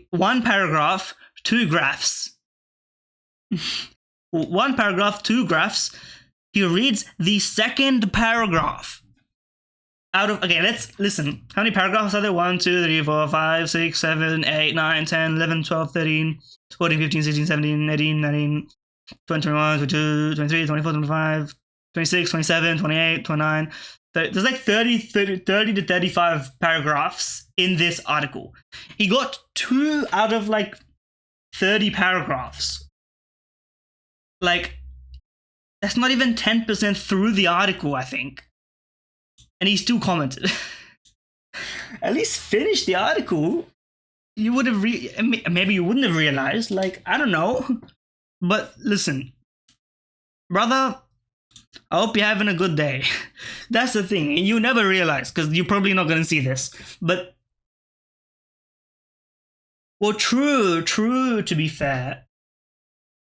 1 paragraph, 2 graphs. 1 paragraph, 2 graphs. He reads the 2nd paragraph. Okay, let's listen. How many paragraphs are there? 1, 2, 3, 4, 5, 6, 7, 8, 9, 10, 11, 12, 13, 14, 15, 16, 17, 18, 19, 20, 21, 22, 23, 24, 25, 26, 27, 28, 29. There's like 30 to 35 paragraphs in this article. He got 2 out of like 30 paragraphs. Like, that's not even 10% through the article, I think. And he still commented. At least finish the article. You would have maybe you wouldn't have realized. Like, I don't know. But listen, brother, I hope you're having a good day. That's the thing. You never realize, because you're probably not going to see this. But, well, true, to be fair.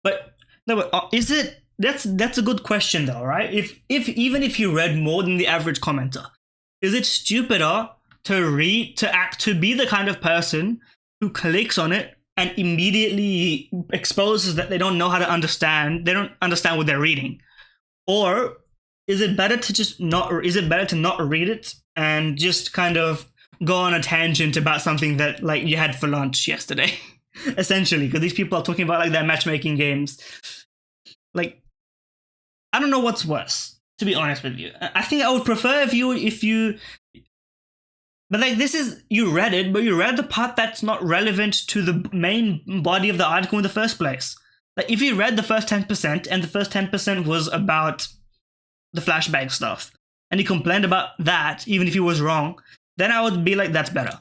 But, no, is it... That's a good question though, right? If even if you read more than the average commenter, is it stupider to be the kind of person who clicks on it and immediately exposes that they don't know how to understand, they don't understand what they're reading? Or is it better to not read it and just kind of go on a tangent about something that like you had for lunch yesterday? Essentially, because these people are talking about like their matchmaking games. Like, I don't know what's worse, to be honest with you. I think I would prefer if you but like you read it, but you read the part that's not relevant to the main body of the article in the first place. Like if you read the first 10% and the first 10% was about the flashbang stuff, and he complained about that, even if he was wrong, then I would be like, that's better.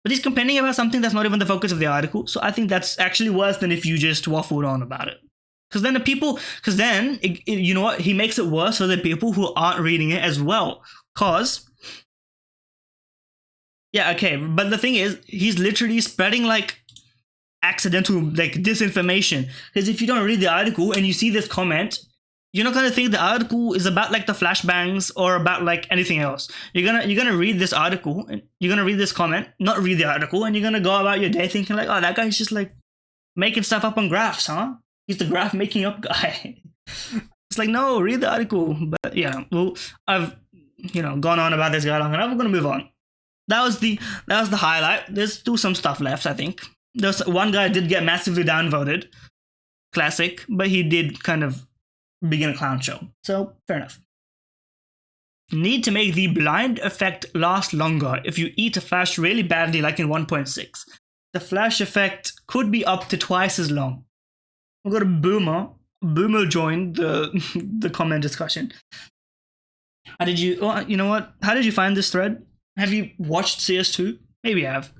But he's complaining about something that's not even the focus of the article, so I think that's actually worse than if you just waffled on about it. Because then you know what? He makes it worse for the people who aren't reading it as well. But the thing is, he's literally spreading like accidental like disinformation. Because if you don't read the article and you see this comment, you're not gonna think the article is about like the flashbangs or about like anything else. You're gonna read this article and you're gonna read this comment, not read the article, and you're gonna go about your day thinking like, oh, that guy's just like making stuff up on graphs, huh? He's the graph making up guy. It's like, no, read the article. But I've gone on about this guy long enough. We're gonna move on. That was the highlight. There's still some stuff left, I think. There's one guy did get massively downvoted. Classic, but he did kind of begin a clown show. So fair enough. Need to make the blind effect last longer if you eat a flash really badly, like in 1.6. The flash effect could be up to twice as long. We've got a Boomer. Boomer joined the comment discussion. How did you find this thread? Have you watched CS2? Maybe you have.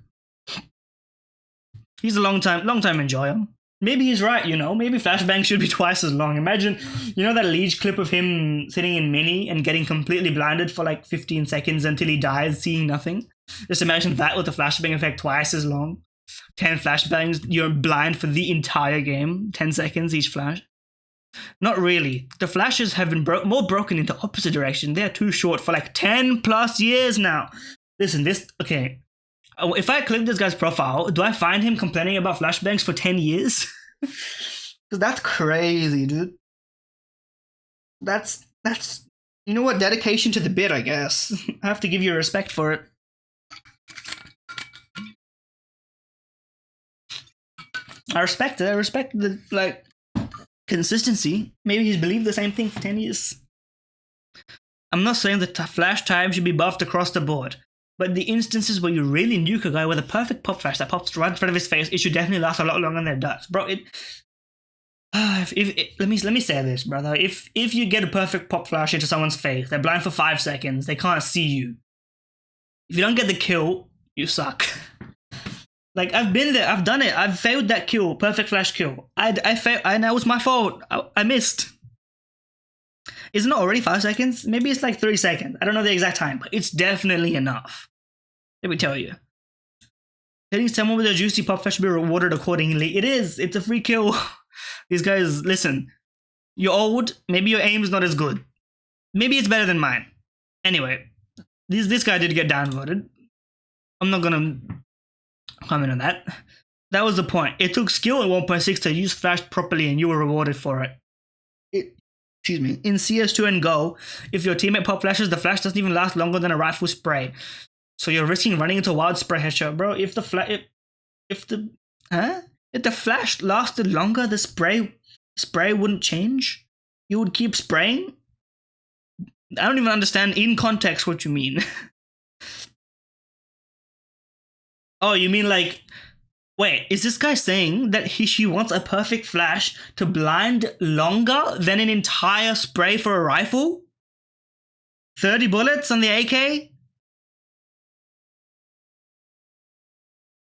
He's a long time enjoyer. Maybe he's right, Maybe flashbang should be twice as long. Imagine, that Leech clip of him sitting in Mini and getting completely blinded for like 15 seconds until he dies, seeing nothing. Just imagine that with the flashbang effect twice as long. 10 flashbangs, you're blind for the entire game. 10 seconds each flash. Not really. The flashes have been more broken in the opposite direction. They're too short for like 10 plus years now. Listen, okay. If I click this guy's profile, do I find him complaining about flashbangs for 10 years? Because that's crazy, dude. That's dedication to the bit, I guess. I have to give you respect for it. I respect it. I respect the consistency. Maybe he's believed the same thing for 10 years. I'm not saying that flash time should be buffed across the board, but the instances where you really nuke a guy with a perfect pop flash that pops right in front of his face, it should definitely last a lot longer than it does. Bro, Let me say this, brother. If you get a perfect pop flash into someone's face, they're blind for 5 seconds, they can't see you. If you don't get the kill, you suck. Like, I've been there, I've done it, I've failed that kill, perfect flash kill. I failed, and that was my fault. I missed. Isn't it already 5 seconds? Maybe it's like 3 seconds. I don't know the exact time, but it's definitely enough. Let me tell you. Hitting someone with a juicy pop flash should be rewarded accordingly. It is. It's a free kill. These guys, listen. You're old. Maybe your aim's not as good. Maybe it's better than mine. Anyway, this guy did get downvoted. I'm not gonna comment on that. That was the point. It took skill at 1.6 to use flash properly, and you were rewarded for it. Excuse me. In CS2 and Go, if your teammate pop flashes, the flash doesn't even last longer than a rifle spray. So you're risking running into a wild spray headshot, bro. If the flash lasted longer, the spray wouldn't change. You would keep spraying. I don't even understand in context what you mean. Oh, you mean like, wait, is this guy saying that she wants a perfect flash to blind longer than an entire spray for a rifle? 30 bullets on the AK?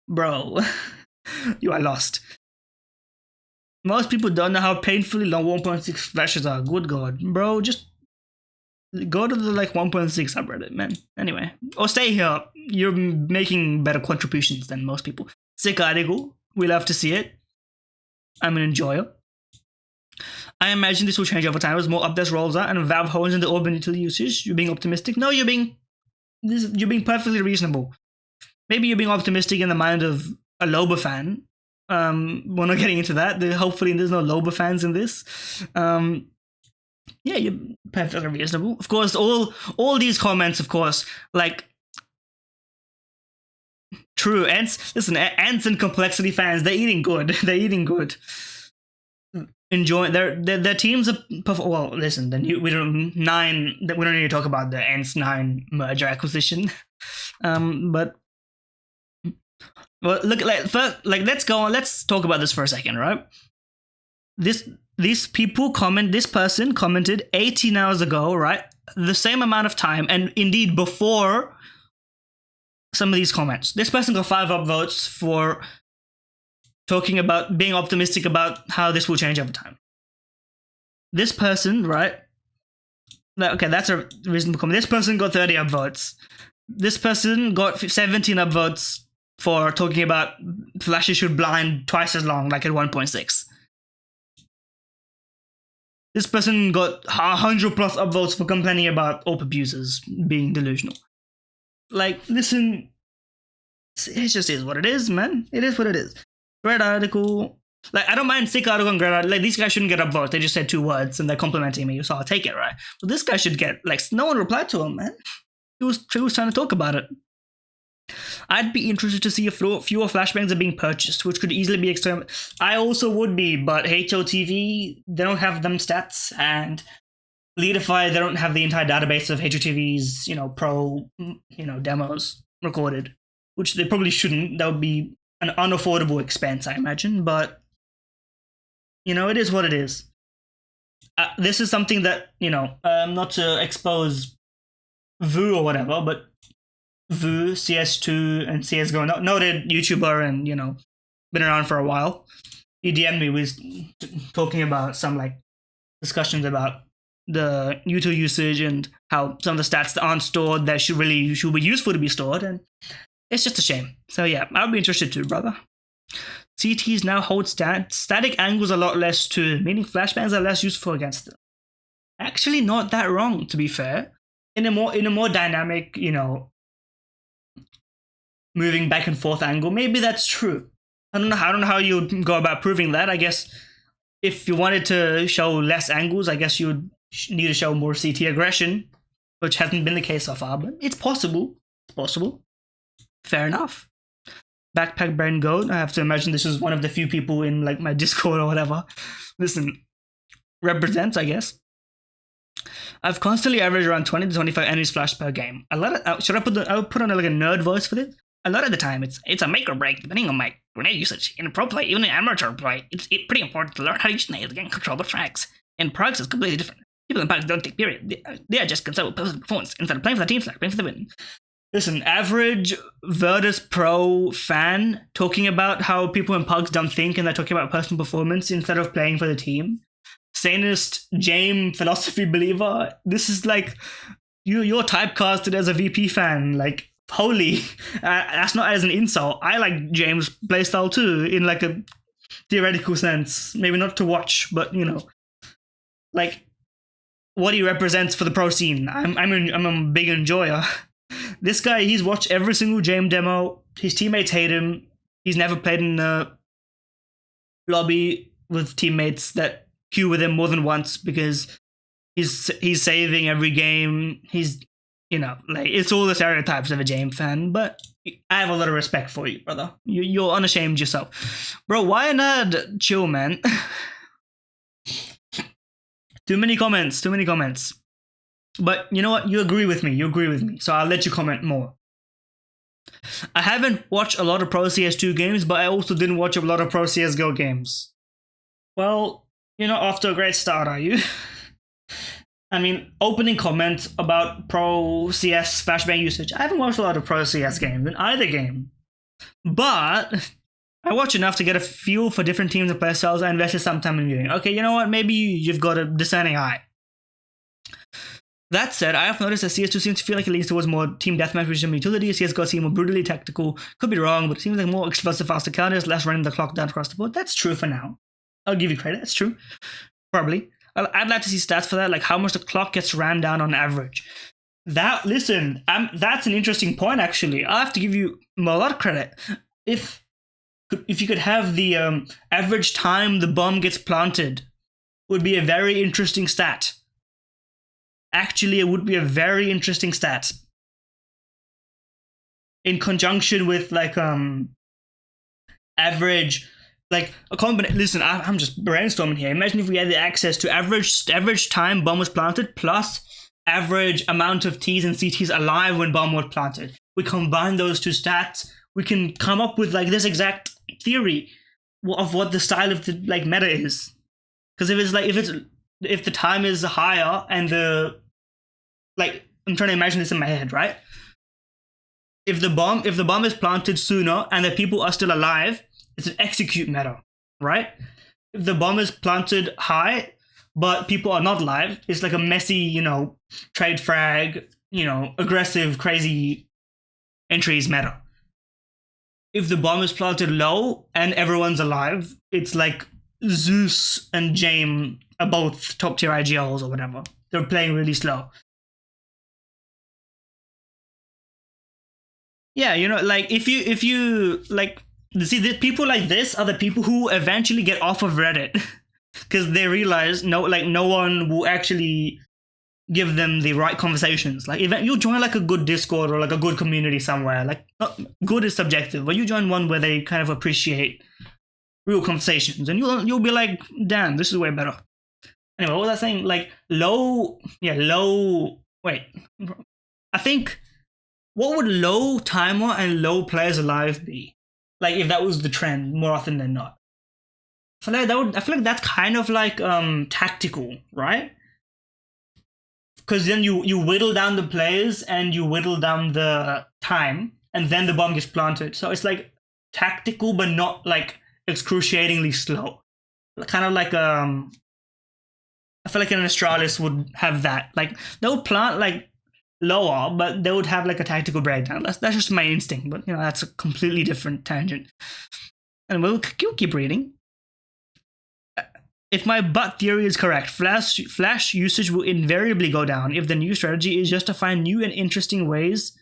Bro, you are lost. Most people don't know how painfully long 1.6 flashes are. Good God. Bro, just go to the like 1.6 subreddit, man. Anyway, or stay here. You're making better contributions than most people. Sick article. We love to see it. I'm an enjoyer. I imagine this will change over time as more updates rolls out and Valve hones into orbital usage. You're being optimistic? No, you're being perfectly reasonable. Maybe you're being optimistic in the mind of a Loba fan. We're not getting into that. Hopefully there's no Loba fans in this. Yeah, you're perfectly reasonable. Of course, all these comments, of course, like, true, ants. Listen, ants and complexity fans, they're eating good. They're eating good. Enjoy their teams are well. Listen, we don't need to talk about the Ants 9 merger acquisition, but well, look, let's go on. Let's talk about this for a second, right? These people this person commented 18 hours ago, right? The same amount of time, and indeed before some of these comments. This person got 5 upvotes for talking about being optimistic about how this will change over time. This person, right? Okay, that's a reasonable comment. This person got 30 upvotes. This person got 17 upvotes for talking about flashes should blind twice as long, like at 1.6. This person got 100 plus upvotes for complaining about AWP abusers being delusional. Like, listen, it just is what it is, man. It is what it is. Great article. Like, I don't mind sick article and great article. Like, these guys shouldn't get upvotes. They just said 2 words and they're complimenting me, so I'll take it, right? But this guy should get, like, no one replied to him, man. He was trying to talk about it. I'd be interested to see if fewer flashbangs are being purchased, which could easily be external. I also would be, but HOTV, they don't have them stats, and Leadify, they don't have the entire database of HOTV's, pro, demos recorded, which they probably shouldn't. That would be an unaffordable expense, I imagine, but, it is what it is. This is something that, not to expose VU or whatever, but VU, CS2, and CSGO, noted YouTuber and, been around for a while. He DM'd me with talking about some, discussions about the YouTube usage and how some of the stats that aren't stored that should be useful to be stored, and it's just a shame. So yeah, I'd be interested too, brother. CTs now hold static angles a lot less too, meaning flashbangs are less useful against them. Actually, not that wrong, to be fair. In a more dynamic, moving back and forth angle, maybe that's true. I don't know how you would go about proving that. I guess if you wanted to show less angles, I guess you would need to show more CT aggression, which hasn't been the case so far, but it's possible. It's possible. Fair enough. Backpack Brain Goat, I have to imagine this is one of the few people in my Discord or whatever. Listen, represents, I guess. I've constantly averaged around 20 to 25 enemies flash per game. Should I put on a nerd voice for this?
a lot of the time it's a make or break depending on my grenade usage. In pro play, even in amateur play, it's pretty important to learn how to use grenades and control the frags. In Progs, it's completely different. People in Progs don't take period. They are just concerned with personal performance instead of playing for the team, playing for the win.
Listen, average Virtus Pro fan talking about how people in Pugs don't think and they're talking about personal performance instead of playing for the team. Sanist James philosophy believer. This is like you're typecasted as a VP fan. Like, holy, that's not as an insult. I like James' playstyle too, in like a theoretical sense. Maybe not to watch, but you know, like what he represents for the pro scene. I'm a big enjoyer. This guy, he's watched every single James demo. His teammates hate him. He's never played in a lobby with teammates that queue with him more than once because he's saving every game. He's, you know, like, it's all the stereotypes of a James fan, but I have a lot of respect for you, brother. You're unashamed yourself. Bro, why not chill, man? Too many comments. But you know what? You agree with me. So I'll let you comment more. I haven't watched a lot of Pro CS2 games, but I also didn't watch a lot of Pro CSGO games. Well, you're not off to a great start, are you? I mean, opening comment about Pro CS flashbang usage. I haven't watched a lot of Pro CS games in either game. But I watch enough to get a feel for different teams and playstyles. I invested some time in viewing. Okay, you know what? Maybe you've got a discerning eye. That said, I have noticed that CS2 seems to feel like it leans towards more team deathmatch with some utility. CSGO seems more brutally tactical. Could be wrong, but it seems like more explosive, faster counters, less running the clock down across the board. That's true for now. I'll give you credit. That's true. Probably. I'd like to see stats for that, like how much the clock gets ran down on average. That's an interesting point, actually. I have to give you a lot of credit. If you could have the average time the bomb gets planted, would be a very interesting stat. Actually, it would be a very interesting stat. In conjunction with like average, like a combination. Listen, I'm just brainstorming here. Imagine if we had the access to average time bomb was planted plus average amount of Ts and CTs alive when bomb was planted. We combine those two stats, we can come up with like this exact theory of what the style of the like meta is. Because if the time is higher and the, like, I'm trying to imagine this in my head, right? If the bomb is planted sooner and the people are still alive, it's an execute meta, right? If the bomb is planted high, but people are not alive, it's like a messy, you know, trade frag, you know, aggressive, crazy entries meta. If the bomb is planted low and everyone's alive, it's like Zeus and James are both top tier IGLs or whatever. They're playing really slow. Yeah, you know, like if you like, see, the people like this are the people who eventually get off of Reddit because they realize no one will actually give them the right conversations. Like, you'll join like a good Discord or like a good community somewhere. Like, good is subjective, but you join one where they kind of appreciate real conversations, and you'll be like, damn, this is way better. Anyway, what was I saying? Like low. Wait, I think. What would low timer and low players alive be? Like, if that was the trend more often than not. I feel like that's kind of like tactical, right? Because then you whittle down the players and you whittle down the time, and then the bomb gets planted. So it's like tactical, but not like excruciatingly slow. Kind of like I feel like an Astralis would have that. Like, they'll plant like lower, but they would have like a tactical breakdown. That's just my instinct, but you know, that's a completely different tangent. And we'll keep reading. If my butt theory is correct, flash usage will invariably go down if the new strategy is just to find new and interesting ways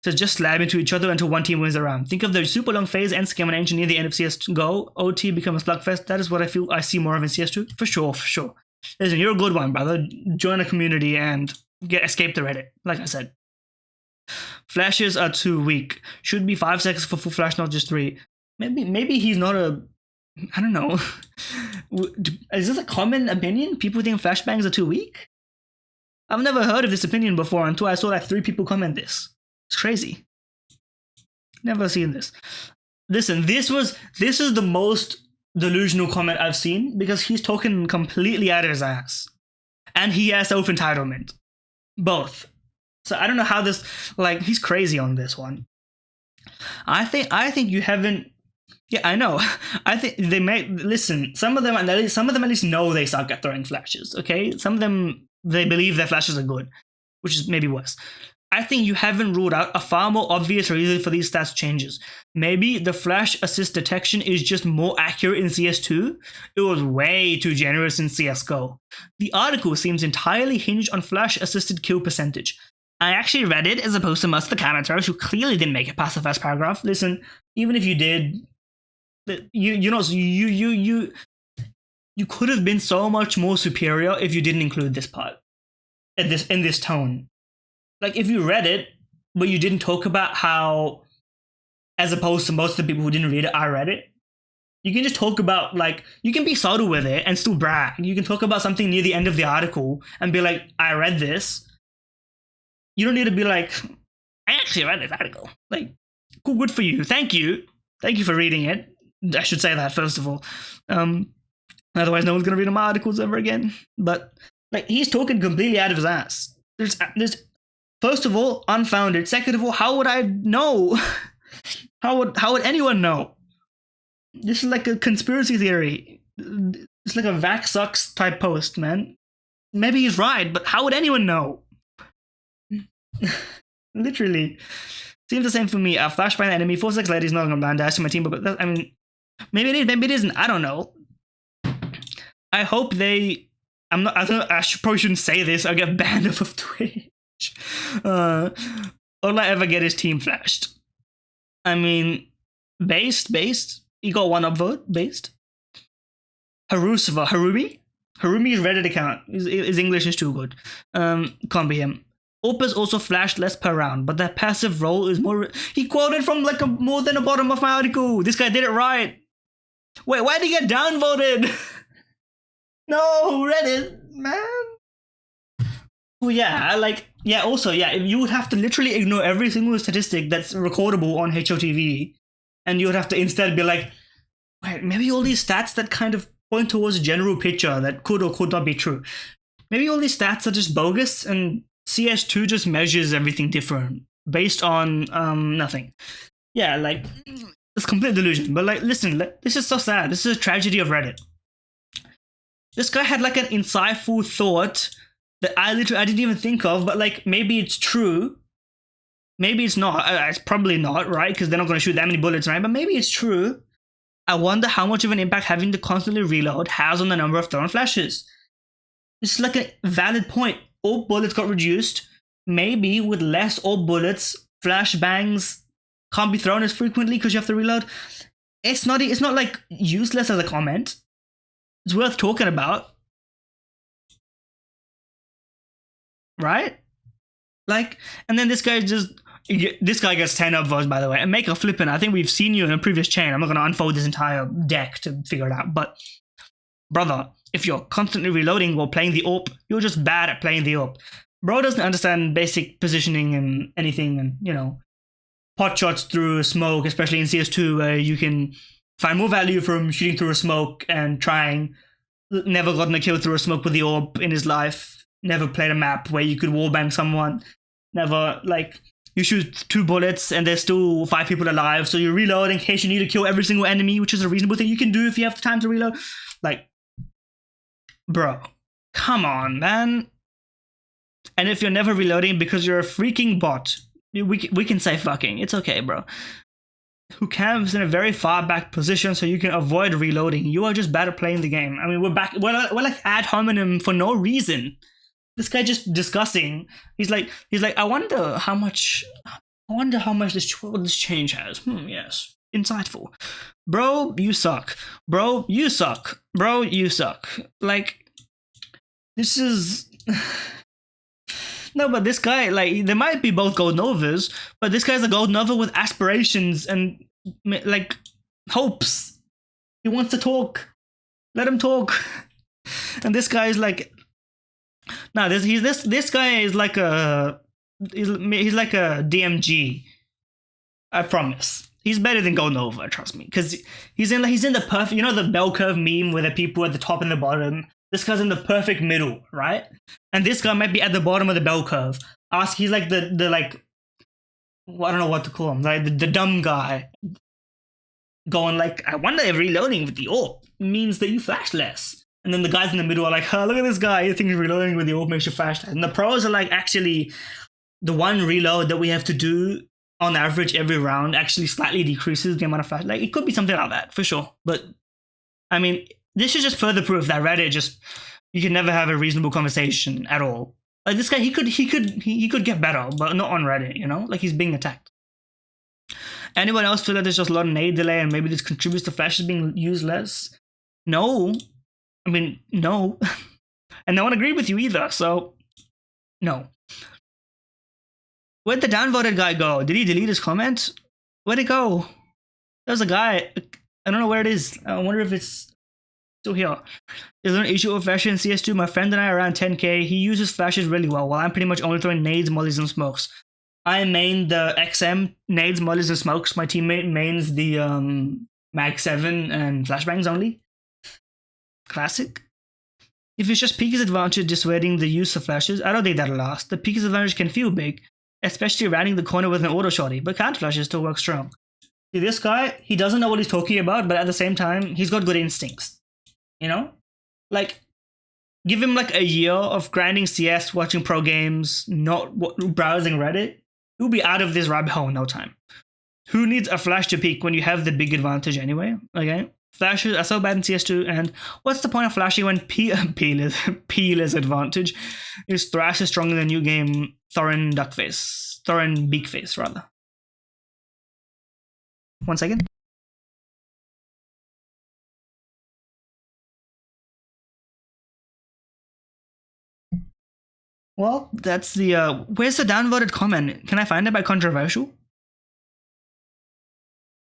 to just slab into each other until one team wins the round. Think of the super long phase and scam and engine near the end of CS2. OT become a slugfest. That is what I see more of in CS2. For sure. Listen, you're a good one, brother. Join a community and escape the Reddit, like I said. Flashes are too weak. Should be 5 seconds for full flash, not just 3. Maybe he's not a... I don't know. Is this a common opinion? People think flashbangs are too weak? I've never heard of this opinion before until I saw like 3 people comment this. It's crazy. Never seen this. Listen, this is the most delusional comment I've seen because he's talking completely out of his ass. And he has self-entitlement. Both. So I don't know how this, like, he's crazy on this one. I think you haven't. Yeah, I know. I think they may listen. Some of them at least know they suck at throwing flashes. Okay, some of them they believe their flashes are good, which is maybe worse. I think you haven't ruled out a far more obvious reason for these stats changes. Maybe the flash assist detection is just more accurate in CS2. It was way too generous in CSGO. The article seems entirely hinged on flash assisted kill percentage. I actually read it as opposed to most of the commenters who clearly didn't make it past the first paragraph. Listen, even if you did, you could have been so much more superior if you didn't include this part in this tone. Like, if you read it, but you didn't talk about how, as opposed to most of the people who didn't read it, I read it, you can just talk about, like, you can be subtle with it and still brag. You can talk about something near the end of the article and be like, I read this. You don't need to be like,
I actually read this article.
Like, cool, good for you. Thank you. Thank you for reading it. I should say that, first of all. Otherwise, no one's going to read my articles ever again. But, like, he's talking completely out of his ass. There's first of all, unfounded. Second of all, how would I know? How would anyone know? This is like a conspiracy theory. It's like a vax sucks type post, man. Maybe he's right, but how would anyone know? Literally. Seems the same for me. A flashbang enemy, 4 seconds later, he's not gonna blind dash to my team, but I mean, maybe it is, maybe it isn't. I don't know. I hope they. I probably shouldn't say this. I'll get banned off of Twitch. All I ever get is team flashed. I mean, based. You got one upvote, based. Harumi's Reddit account. His English is too good. Can't be him. Opus also flashed less per round, but their passive role is more. He quoted from like more than the bottom of my article. This guy did it right. Wait, why did he get downvoted? No, Reddit, man. Oh yeah, also, you would have to literally ignore every single statistic that's recordable on HOTV, and you would have to instead be like, wait, maybe all these stats that kind of point towards a general picture that could or could not be true. Maybe all these stats are just bogus, and CS2 just measures everything different based on nothing. Yeah, like, it's complete delusion. But like, listen, this is so sad. This is a tragedy of Reddit. This guy had like an insightful thought that I didn't even think of, but like, maybe it's true. Maybe it's not. It's probably not, right? Because they're not going to shoot that many bullets, right? But maybe it's true. I wonder how much of an impact having to constantly reload has on the number of thrown flashes. It's like a valid point. All bullets got reduced. Maybe with less all bullets, flashbangs can't be thrown as frequently because you have to reload. It's not like useless as a comment. It's worth talking about. Right? Like, and then this guy gets 10 upvotes, by the way. And make a flipping. I think we've seen you in a previous chain. I'm not going to unfold this entire deck to figure it out. But, brother, if you're constantly reloading while playing the AWP, you're just bad at playing the AWP. Bro doesn't understand basic positioning and anything, and, you know, pot shots through smoke, especially in CS2, where you can find more value from shooting through a smoke and trying. Never gotten a kill through a smoke with the AWP in his life. Never played a map where you could wallbang someone. Never, like, you shoot 2 bullets and there's still 5 people alive, so you reload in case you need to kill every single enemy, which is a reasonable thing you can do if you have the time to reload. Like, bro, come on, man. And if you're never reloading because you're a freaking bot, we can say fucking. It's okay, bro. Who camps in a very far back position so you can avoid reloading. You are just bad at playing the game. I mean, we're like ad hominem for no reason. This guy just discussing. He's like, I wonder how much this change has. Yes. Insightful. Bro, you suck. Bro, you suck. Bro, you suck. Like, this is... No, but this guy, like, they might be both gold novas, but this guy's a gold nova with aspirations and, like, hopes. He wants to talk. Let him talk. And this guy is like... No, this guy is like he's like a DMG. I promise. He's better than Golnova, trust me. Because he's in the perfect, the bell curve meme where the people at the top and the bottom. This guy's in the perfect middle, right? And this guy might be at the bottom of the bell curve. He's like the like, well, I don't know what to call him, like the dumb guy. Going like, I wonder if reloading with the AWP means that you flash less. And then the guys in the middle are like, oh, look at this guy. You think reloading with the AWP makes you flash less. And the pros are like, actually, the one reload that we have to do on average every round actually slightly decreases the amount of flash. Like, it could be something like that, for sure. But, I mean, this is just further proof that Reddit you can never have a reasonable conversation at all. Like, this guy, he could get better, but not on Reddit, Like, he's being attacked. Anyone else feel that there's just a lot of nade delay and maybe this contributes to flashes being used less? No. I mean, no. And no one agreed with you either, so no. Where'd the downvoted guy go? Did he delete his comment? Where'd it go? There's a guy. I don't know where it is. I wonder if it's still here. There's an issue with flashes in CS2. My friend and I are around 10k. He uses flashes really well, while I'm pretty much only throwing nades, mollies, and smokes. I main the XM, nades, mollies, and smokes. My teammate mains the Mag 7 and flashbangs only. Classic. If it's just Pika's advantage dissuading the use of flashes, I don't think that'll last. The Pika's advantage can feel big, especially rounding the corner with an auto shotty, but counter flashes still work strong. See, this guy, he doesn't know what he's talking about, but at the same time, he's got good instincts. Like, give him like a year of grinding CS, watching pro games, not browsing Reddit, he'll be out of this rabbit hole in no time. Who needs a flash to peek when you have the big advantage anyway? Okay? Flashes are so bad in CS2, and what's the point of flashing when Peeler's advantage is thrash is stronger than new game Thorin Beakface, rather. 1 second. Well, that's the where's the downvoted comment? Can I find it by controversial?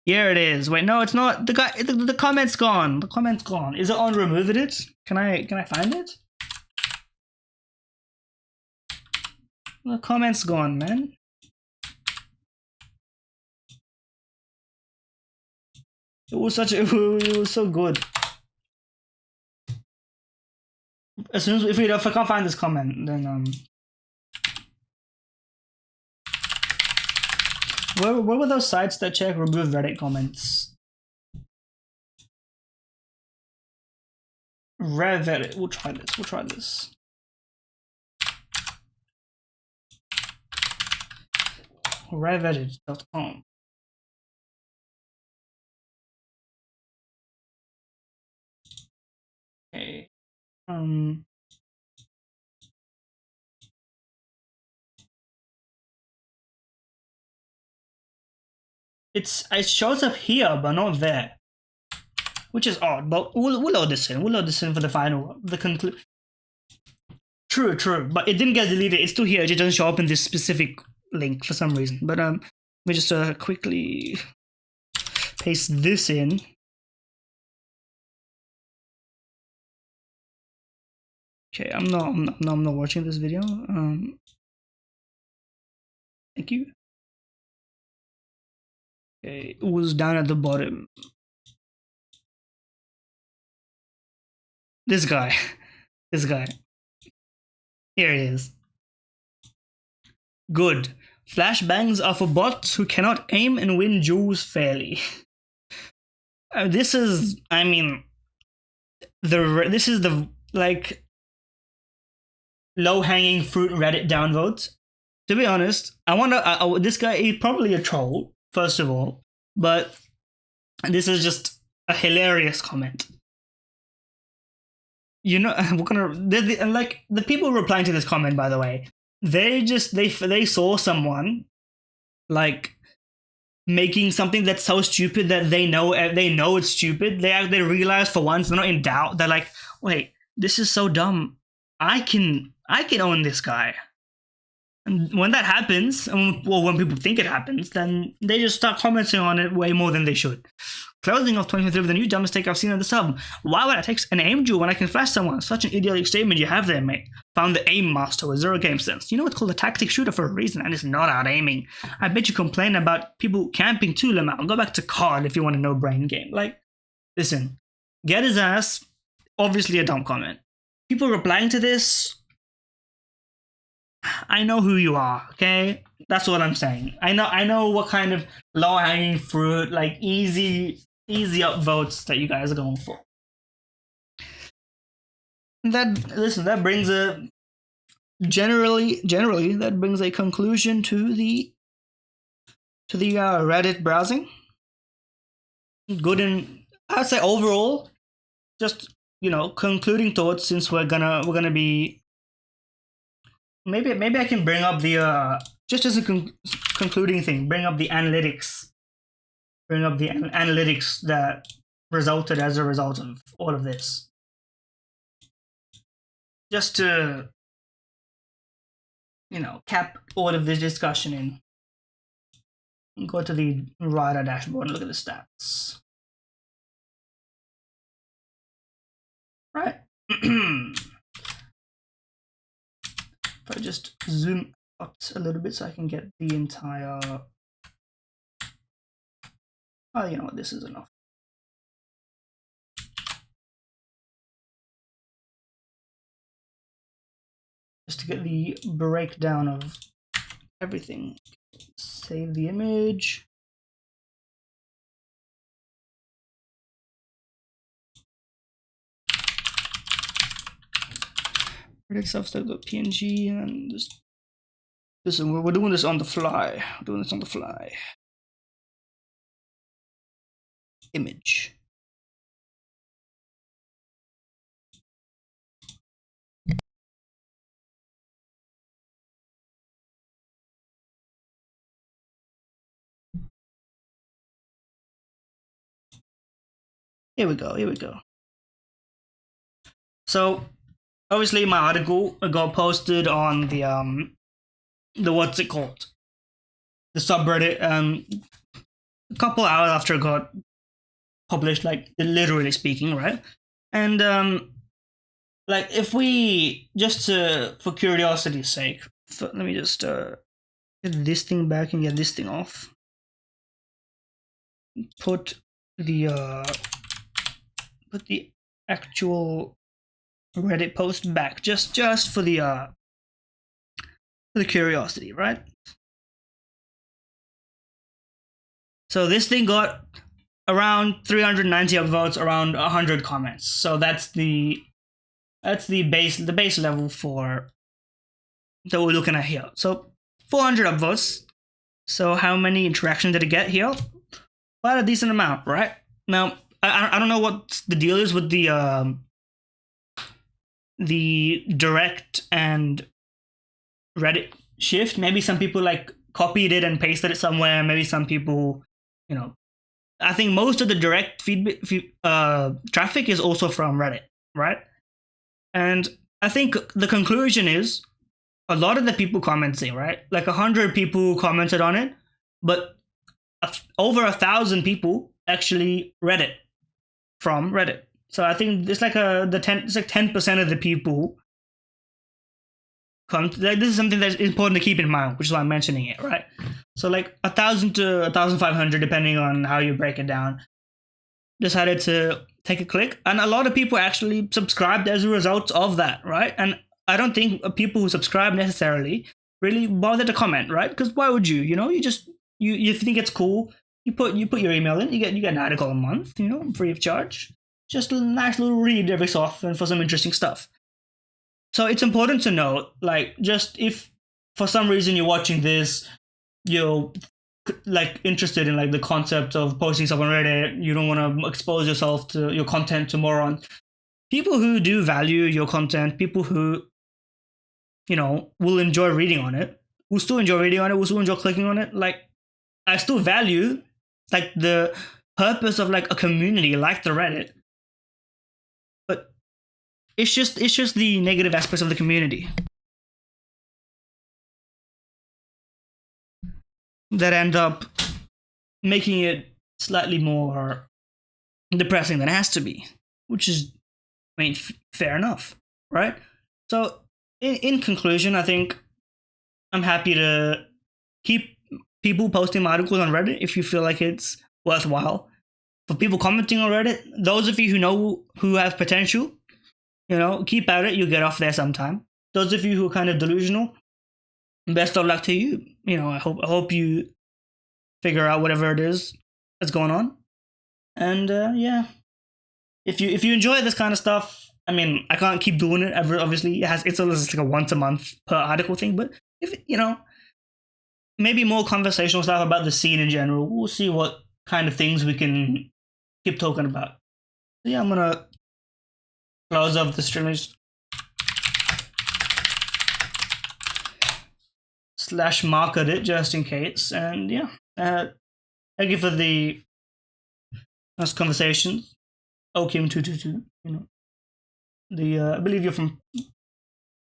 Here it is. Wait, no, it's not. The comment's gone. The comment's gone. Is it on removed it? Can I find it? The comment's gone, man. It was so good. As soon as if I can't find this comment, then where were those sites that check remove Reddit comments? Reddit. We'll try this. Reddit.com. Okay. It shows up here, but not there, which is odd. But we'll load this in. We'll load this in for the final, the conclusion. True, but it didn't get deleted. It's still here. It just doesn't show up in this specific link for some reason. But let me just quickly paste this in. Okay, I'm not watching this video. Thank you. Okay, it was down at the bottom. This guy. Here it is. Good. Flashbangs are for bots who cannot aim and win duels fairly. This is the like low-hanging fruit Reddit downvotes. To be honest, I wonder, this guy, he's probably a troll, first of all, but this is just a hilarious comment. Like, the people replying to this comment, by the way, they saw someone, like, making something that's so stupid that they know it's stupid. They realize for once, they're not in doubt. They're like, wait, this is so dumb. I can own this guy. And when that happens, when people think it happens, then they just start commenting on it way more than they should.
closing of 2023 with the new dumb mistake I've seen on this album. Why would I take an aim duel when I can flash someone? Such an idiotic statement you have there, mate. Found the aim master with 0 game sense. You know it's called a tactic shooter for a reason, and it's not out aiming. I bet you complain about people camping too, Lamau. Go back to COD if you want a no brain game. Like, listen, get his ass. Obviously a dumb comment. People replying to this, I know who you are, okay? That's what I'm saying. I know what kind of low-hanging fruit, like easy upvotes that you guys are going for. That brings a generally that brings a conclusion to the Reddit browsing. Good in, I'd say overall, just concluding thoughts, since we're gonna be, maybe I can bring up the just as a concluding thing, bring up the analytics that resulted as a result of all of this, just to cap all of this discussion in. Go to the Rider dashboard and look at the stats. Right. If I just zoom out a little bit so I can get the entire. Oh, you know what? This is enough. Just to get the breakdown of everything. Save the image. Reddit substack.png, and just listen, we're doing this on the fly. Image. Here we go. So obviously my article got posted on the what's it called? The subreddit a couple hours after it got published, like literally speaking, right? And like, if we just for curiosity's sake, let me just get this thing back and get this thing off. Put the actual Reddit post back, just for the curiosity, right? So this thing got around 390 upvotes, around 100 comments. So that's the base level for that we're looking at here. So 400 upvotes. So how many interactions did it get here? Quite a decent amount, right? Now I don't know what the deal is with the direct and Reddit shift. Maybe some people like copied it and pasted it somewhere. Maybe some people, I think most of the direct traffic is also from Reddit, right? And I think the conclusion is a lot of the people commenting, right? Like 100 people commented on it, but over 1,000 people actually read it from Reddit. So I think it's like it's like 10% of the people come. Like, this is something that's important to keep in mind, which is why I'm mentioning it, right? So like 1,000 to 1,500, depending on how you break it down, decided to take a click, and a lot of people actually subscribed as a result of that, right? And I don't think people who subscribe necessarily really bother to comment, right? Because why would you? You just you think it's cool. You put your email in, you get an article a month, free of charge. Just a nice little read every so often for some interesting stuff. So it's important to note, like, just if for some reason you're watching this, you're like interested in like the concept of posting stuff on Reddit, you don't want to expose yourself to your content to morons. People who do value your content, people who, will enjoy reading on it, will still enjoy reading on it, will still enjoy clicking on it. Like, I still value like the purpose of like a community like the Reddit. But it's just the negative aspects of the community that end up making it slightly more
depressing than it has to be, which is, I mean, fair enough, right? So, in conclusion, I think I'm happy to keep people posting my articles on Reddit if you feel like it's worthwhile. For people commenting on Reddit, those of you who have potential, keep at it. You'll get off there sometime. Those of you who are kind of delusional, best of luck to you. I hope you figure out whatever it is that's going on. And yeah, if you enjoy this kind of stuff, I mean, I can't keep doing it ever. Obviously, it's like a once a month per article thing. But if maybe more conversational stuff about the scene in general. We'll see what kind of things we can keep talking about. So yeah, I'm gonna close off the stream. Slash market it just in case. And yeah, thank you for the nice conversations. Okim222, I believe you're from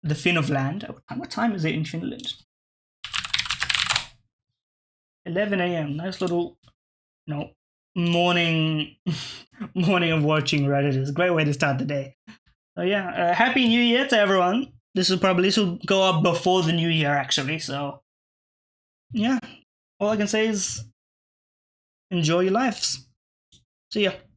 the Finland. What time is it in Finland? 11 a.m. Nice little, morning of watching Redditors. Great way to start the day. So yeah, Happy New Year to everyone. This will go up before the new year actually. So yeah, all I can say is enjoy your lives. See ya.